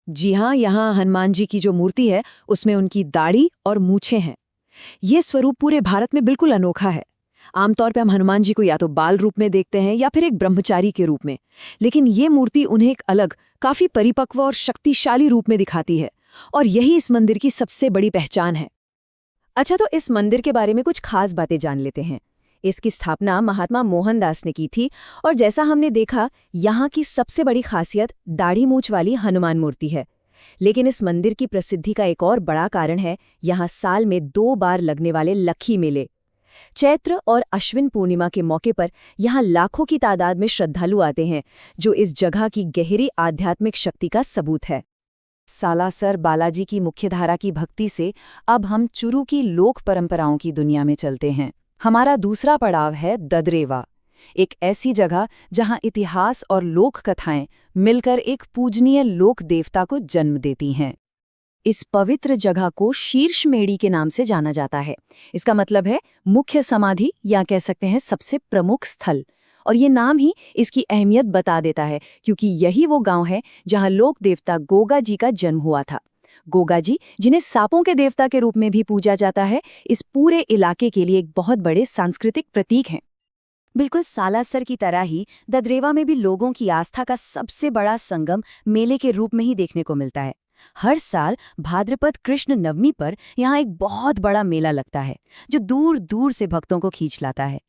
जी हाँ, यहाँ हनुमान जी की जो मूर्ति है उसमें उनकी दाढ़ी और मूछें हैं। ये स्वरूप पूरे भारत में बिल्कुल अनोखा है। आमतौर पे हम हनुमान जी को या तो बाल रूप में देखते हैं या फिर एक ब्रह्मचारी के रूप में, लेकिन ये मूर्ति उन्हें एक अलग, काफी परिपक्व और शक्तिशाली रूप में दिखाती है, और यही इस मंदिर की सबसे बड़ी पहचान है। अच्छा, तो इस मंदिर के बारे में कुछ खास बातें जान लेते हैं। इसकी स्थापना महात्मा मोहनदास ने की थी, और जैसा हमने देखा, यहाँ की सबसे बड़ी खासियत दाढ़ी मूछ वाली हनुमान मूर्ति है। लेकिन इस मंदिर की प्रसिद्धि का एक और बड़ा कारण है यहाँ साल में 2 बार लगने वाले लखी मेले। चैत्र और अश्विन पूर्णिमा के मौके पर यहाँ लाखों की तादाद में श्रद्धालु आते हैं, जो इस जगह की गहरी आध्यात्मिक शक्ति का सबूत है। सालासर बालाजी की मुख्यधारा की भक्ति से अब हम चुरू की लोक परंपराओं की दुनिया में चलते हैं। हमारा दूसरा पड़ाव है ददरेवा, एक ऐसी जगह जहां इतिहास और लोक कथाएं मिलकर एक पूजनीय लोक देवता को जन्म देती हैं। इस पवित्र जगह को शीर्षमेढ़ी के नाम से जाना जाता है। इसका मतलब है मुख्य समाधि, या कह सकते हैं सबसे प्रमुख स्थल। और ये नाम ही इसकी अहमियत बता देता है, क्योंकि यही वो गांव है जहां लोक देवता गोगा जी का जन्म हुआ था। गोगा जी, जिन्हें सांपों के देवता के रूप में भी पूजा जाता है, इस पूरे इलाके के लिए एक बहुत बड़े सांस्कृतिक प्रतीक हैं। बिल्कुल सालासर की तरह ही ददरेवा में भी लोगों की आस्था का सबसे बड़ा संगम मेले के रूप में ही देखने को मिलता है। हर साल भाद्रपद कृष्ण नवमी पर यहाँ एक बहुत बड़ा मेला लगता है, जो दूर दूर से भक्तों को खींच लाता है।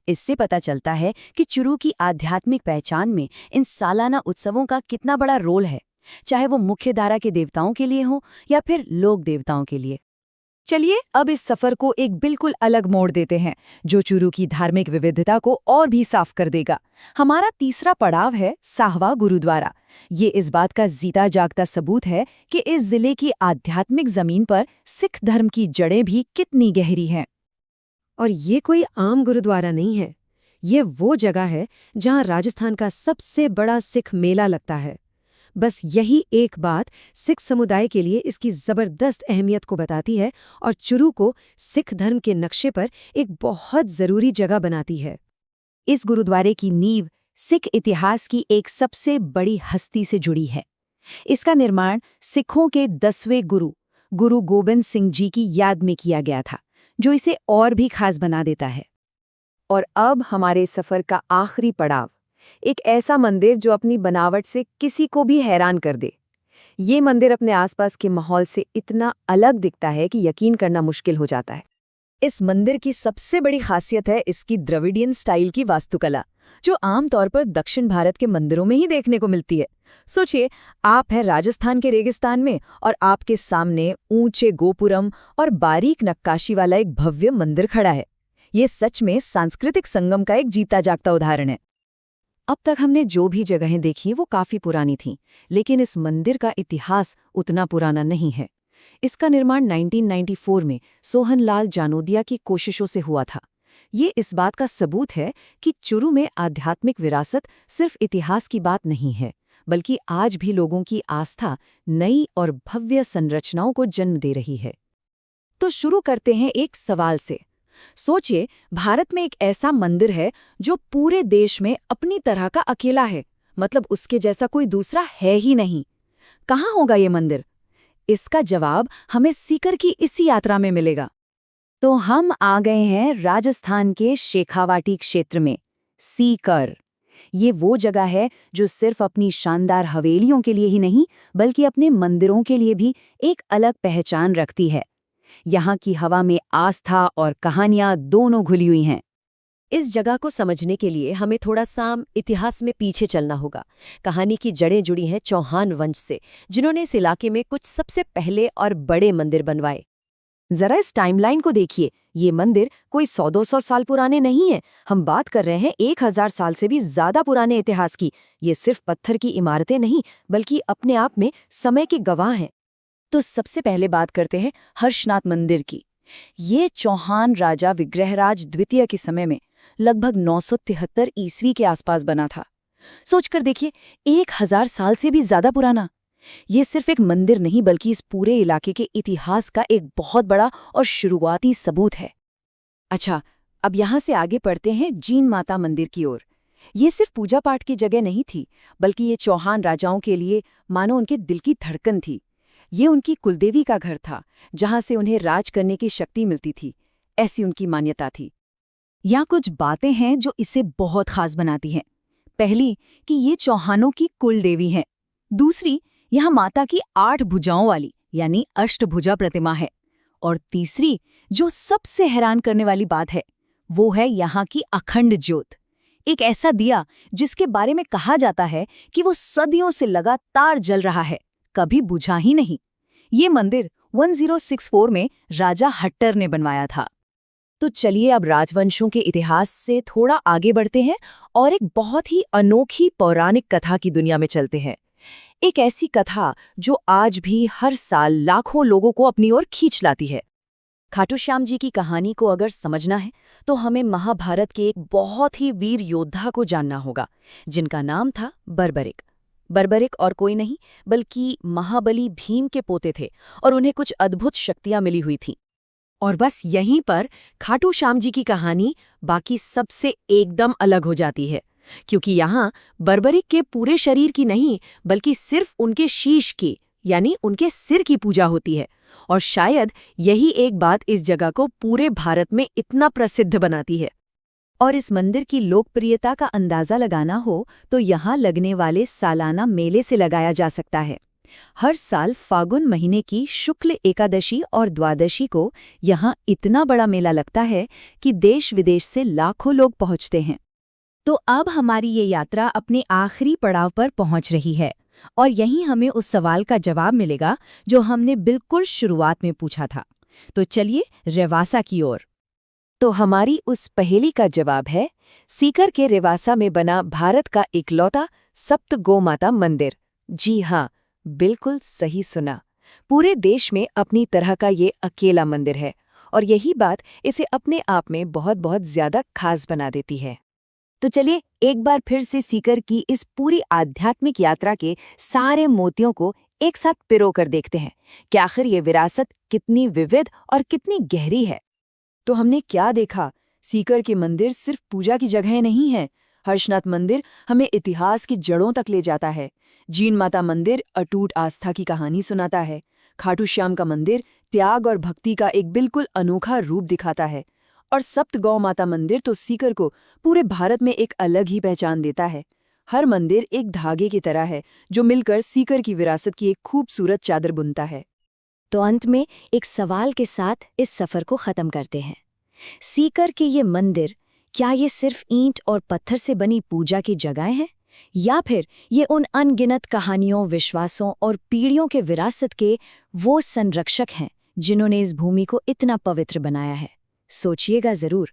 इससे पता चलता है कि चुरू की आध्यात्मिक पहचान में इन सालाना उत्सवों का कितना बड़ा रोल है, चाहे वो मुख्यधारा के देवताओं के लिए हो या फिर लोक देवताओं के लिए। चलिए अब इस सफर को एक बिल्कुल अलग मोड़ देते हैं, जो चुरू की धार्मिक विविधता को और भी साफ कर देगा। हमारा तीसरा पड़ाव है साहवा गुरुद्वारा। ये इस बात का जीता जागता सबूत है कि इस जिले की आध्यात्मिक जमीन पर सिख धर्म की जड़ें भी कितनी गहरी हैं। और ये कोई आम गुरुद्वारा नहीं है। ये वो जगह है जहां राजस्थान का सबसे बड़ा सिख मेला लगता है। बस यही एक बात सिख समुदाय के लिए इसकी जबरदस्त अहमियत को बताती है और चुरू को सिख धर्म के नक्शे पर एक बहुत जरूरी जगह बनाती है। इस गुरुद्वारे की नींव सिख इतिहास की एक सबसे बड़ी हस्ती से जुड़ी है। इसका निर्माण सिखों के 10वें गुरु गोबिंद सिंह जी की याद में किया गया था, जो इसे और भी खास बना देता है। और अब हमारे सफर का आखिरी पड़ाव, एक ऐसा मंदिर जो अपनी बनावट से किसी को भी हैरान कर दे। ये मंदिर अपने आसपास के माहौल से इतना अलग दिखता है कि यकीन करना मुश्किल हो जाता है। इस मंदिर की सबसे बड़ी खासियत है इसकी द्रविडियन स्टाइल की वास्तुकला, जो आमतौर पर दक्षिण भारत के मंदिरों में ही देखने को मिलती है। सोचिए, आप हैं राजस्थान के रेगिस्तान में और आपके सामने ऊंचे गोपुरम और बारीक नक्काशी वाला एक भव्य मंदिर खड़ा है। ये सच में सांस्कृतिक संगम का एक जीता जागता उदाहरण है। अब तक हमने जो भी जगहें देखी वो काफी पुरानी थीं, लेकिन इस मंदिर का इतिहास उतना पुराना नहीं है। इसका निर्माण 1994 में सोहनलाल जानोदिया की कोशिशों से हुआ था। ये इस बात का सबूत है कि चुरू में आध्यात्मिक विरासत सिर्फ इतिहास की बात नहीं है, बल्कि आज भी लोगों की आस्था नई और भव्य संरचनाओं को जन्म दे रही है। तो शुरू करते हैं एक सवाल से। सोचिए, भारत में एक ऐसा मंदिर है जो पूरे देश में अपनी तरह का अकेला है, मतलब उसके जैसा कोई दूसरा है ही नहीं। कहाँ होगा ये मंदिर? इसका जवाब हमें सीकर की इसी यात्रा में मिलेगा। तो हम आ गए हैं राजस्थान के शेखावाटी क्षेत्र में, सीकर। ये वो जगह है जो सिर्फ अपनी शानदार हवेलियों के लिए ही नहीं, बल्कि अपने मंदिरों के लिए भी एक अलग पहचान रखती है। यहाँ की हवा में आस्था और कहानियां दोनों घुली हुई हैं। इस जगह को समझने के लिए हमें थोड़ा सा इतिहास में पीछे चलना होगा। कहानी की जड़ें जुड़ी हैं चौहान वंश से, जिन्होंने इस इलाके में कुछ सबसे पहले और बड़े मंदिर बनवाए। जरा इस टाइमलाइन को देखिए। ये मंदिर कोई 100-200 साल पुराने नहीं है। हम बात कर रहे हैं 1000 साल से भी ज्यादा पुराने इतिहास की। ये सिर्फ पत्थर की इमारतें नहीं, बल्कि अपने आप में समय के गवाह हैं। तो सबसे पहले बात करते हैं हर्षनाथ मंदिर की। ये चौहान राजा विग्रहराज द्वितीय के समय में लगभग 973 ईस्वी के आसपास बना था। सोचकर देखिए, 1000 साल से भी ज्यादा पुराना। ये सिर्फ एक मंदिर नहीं, बल्कि इस पूरे इलाके के इतिहास का एक बहुत बड़ा और शुरुआती सबूत है। अच्छा, अब यहाँ से आगे बढ़ते हैं जीन माता मंदिर की ओर। ये सिर्फ पूजा पाठ की जगह नहीं थी, बल्कि ये चौहान राजाओं के लिए मानो उनके दिल की धड़कन थी। ये उनकी कुलदेवी का घर था, जहाँ से उन्हें राज करने की शक्ति मिलती थी। ऐसी उनकी मान्यता थी। यहाँ कुछ बातें हैं जो इसे बहुत खास बनाती हैं। पहली, कि ये चौहानों की कुलदेवी हैं। दूसरी, यहाँ माता की 8 भुजाओं वाली यानी अष्टभुजा प्रतिमा है। और तीसरी, जो सबसे हैरान करने वाली बात है, वो है यहाँ की अखंड ज्योत। एक ऐसा दिया जिसके बारे में कहा जाता है कि वो सदियों से लगातार जल रहा है, कभी बुझा ही नहीं। ये मंदिर 1064 में राजा हट्टर ने बनवाया था। तो चलिए अब राजवंशों के इतिहास से थोड़ा आगे बढ़ते हैं और एक बहुत ही अनोखी पौराणिक कथा की दुनिया में चलते हैं। एक ऐसी कथा जो आज भी हर साल लाखों लोगों को अपनी ओर खींच लाती है। खाटू श्याम जी की कहानी को अगर समझना है तो हमें महाभारत के एक बहुत ही वीर योद्धा को जानना होगा, जिनका नाम था बर्बरिक। बर्बरिक और कोई नहीं बल्कि महाबली भीम के पोते थे और उन्हें कुछ अद्भुत शक्तियां मिली हुई थीं। और बस यहीं पर खाटू श्याम जी की कहानी बाकी सबसे एकदम अलग हो जाती है, क्योंकि यहाँ बर्बरिक के पूरे शरीर की नहीं, बल्कि सिर्फ उनके शीश की यानी उनके सिर की पूजा होती है। और शायद यही एक बात इस जगह को पूरे भारत में इतना प्रसिद्ध बनाती है। और इस मंदिर की लोकप्रियता का अंदाजा लगाना हो तो यहाँ लगने वाले सालाना मेले से लगाया जा सकता है। हर साल फागुन महीने की शुक्ल एकादशी और द्वादशी को यहाँ इतना बड़ा मेला लगता है कि देश विदेश से लाखों लोग पहुँचते हैं। तो अब हमारी ये यात्रा अपने आखिरी पड़ाव पर पहुंच रही है और यहीं हमें उस सवाल का जवाब मिलेगा जो हमने बिल्कुल शुरुआत में पूछा था। तो चलिए रेवासा की ओर। तो हमारी उस पहेली का जवाब है सीकर के रेवासा में बना भारत का इकलौता सप्त गौमाता मंदिर। जी हाँ, बिल्कुल सही सुना। पूरे देश में अपनी तरह का ये अकेला मंदिर है और यही बात इसे अपने आप में बहुत बहुत ज्यादा खास बना देती है। तो चलिए एक बार फिर से सीकर की इस पूरी आध्यात्मिक यात्रा के सारे मोतियों को एक साथ पिरो कर देखते हैं कि आखिर ये विरासत कितनी विविध और कितनी गहरी है। तो हमने क्या देखा? सीकर के मंदिर सिर्फ पूजा की जगह नहीं है। हर्षनाथ मंदिर हमें इतिहास की जड़ों तक ले जाता है। जीन माता मंदिर अटूट आस्था की कहानी सुनाता है। खाटू श्याम का मंदिर त्याग और भक्ति का एक बिल्कुल अनोखा रूप दिखाता है। और सप्त गौ माता मंदिर तो सीकर को पूरे भारत में एक अलग ही पहचान देता है। हर मंदिर एक धागे की तरह है जो मिलकर सीकर की विरासत की एक खूबसूरत चादर बुनता है। तो अंत में एक सवाल के साथ इस सफर को खत्म करते हैं। सीकर के ये मंदिर, क्या ये सिर्फ ईंट और पत्थर से बनी पूजा की जगह हैं, या फिर ये उन अनगिनत कहानियों, विश्वासों और पीढ़ियों के विरासत के वो संरक्षक हैं जिन्होंने इस भूमि को इतना पवित्र बनाया है? सोचिएगा जरूर।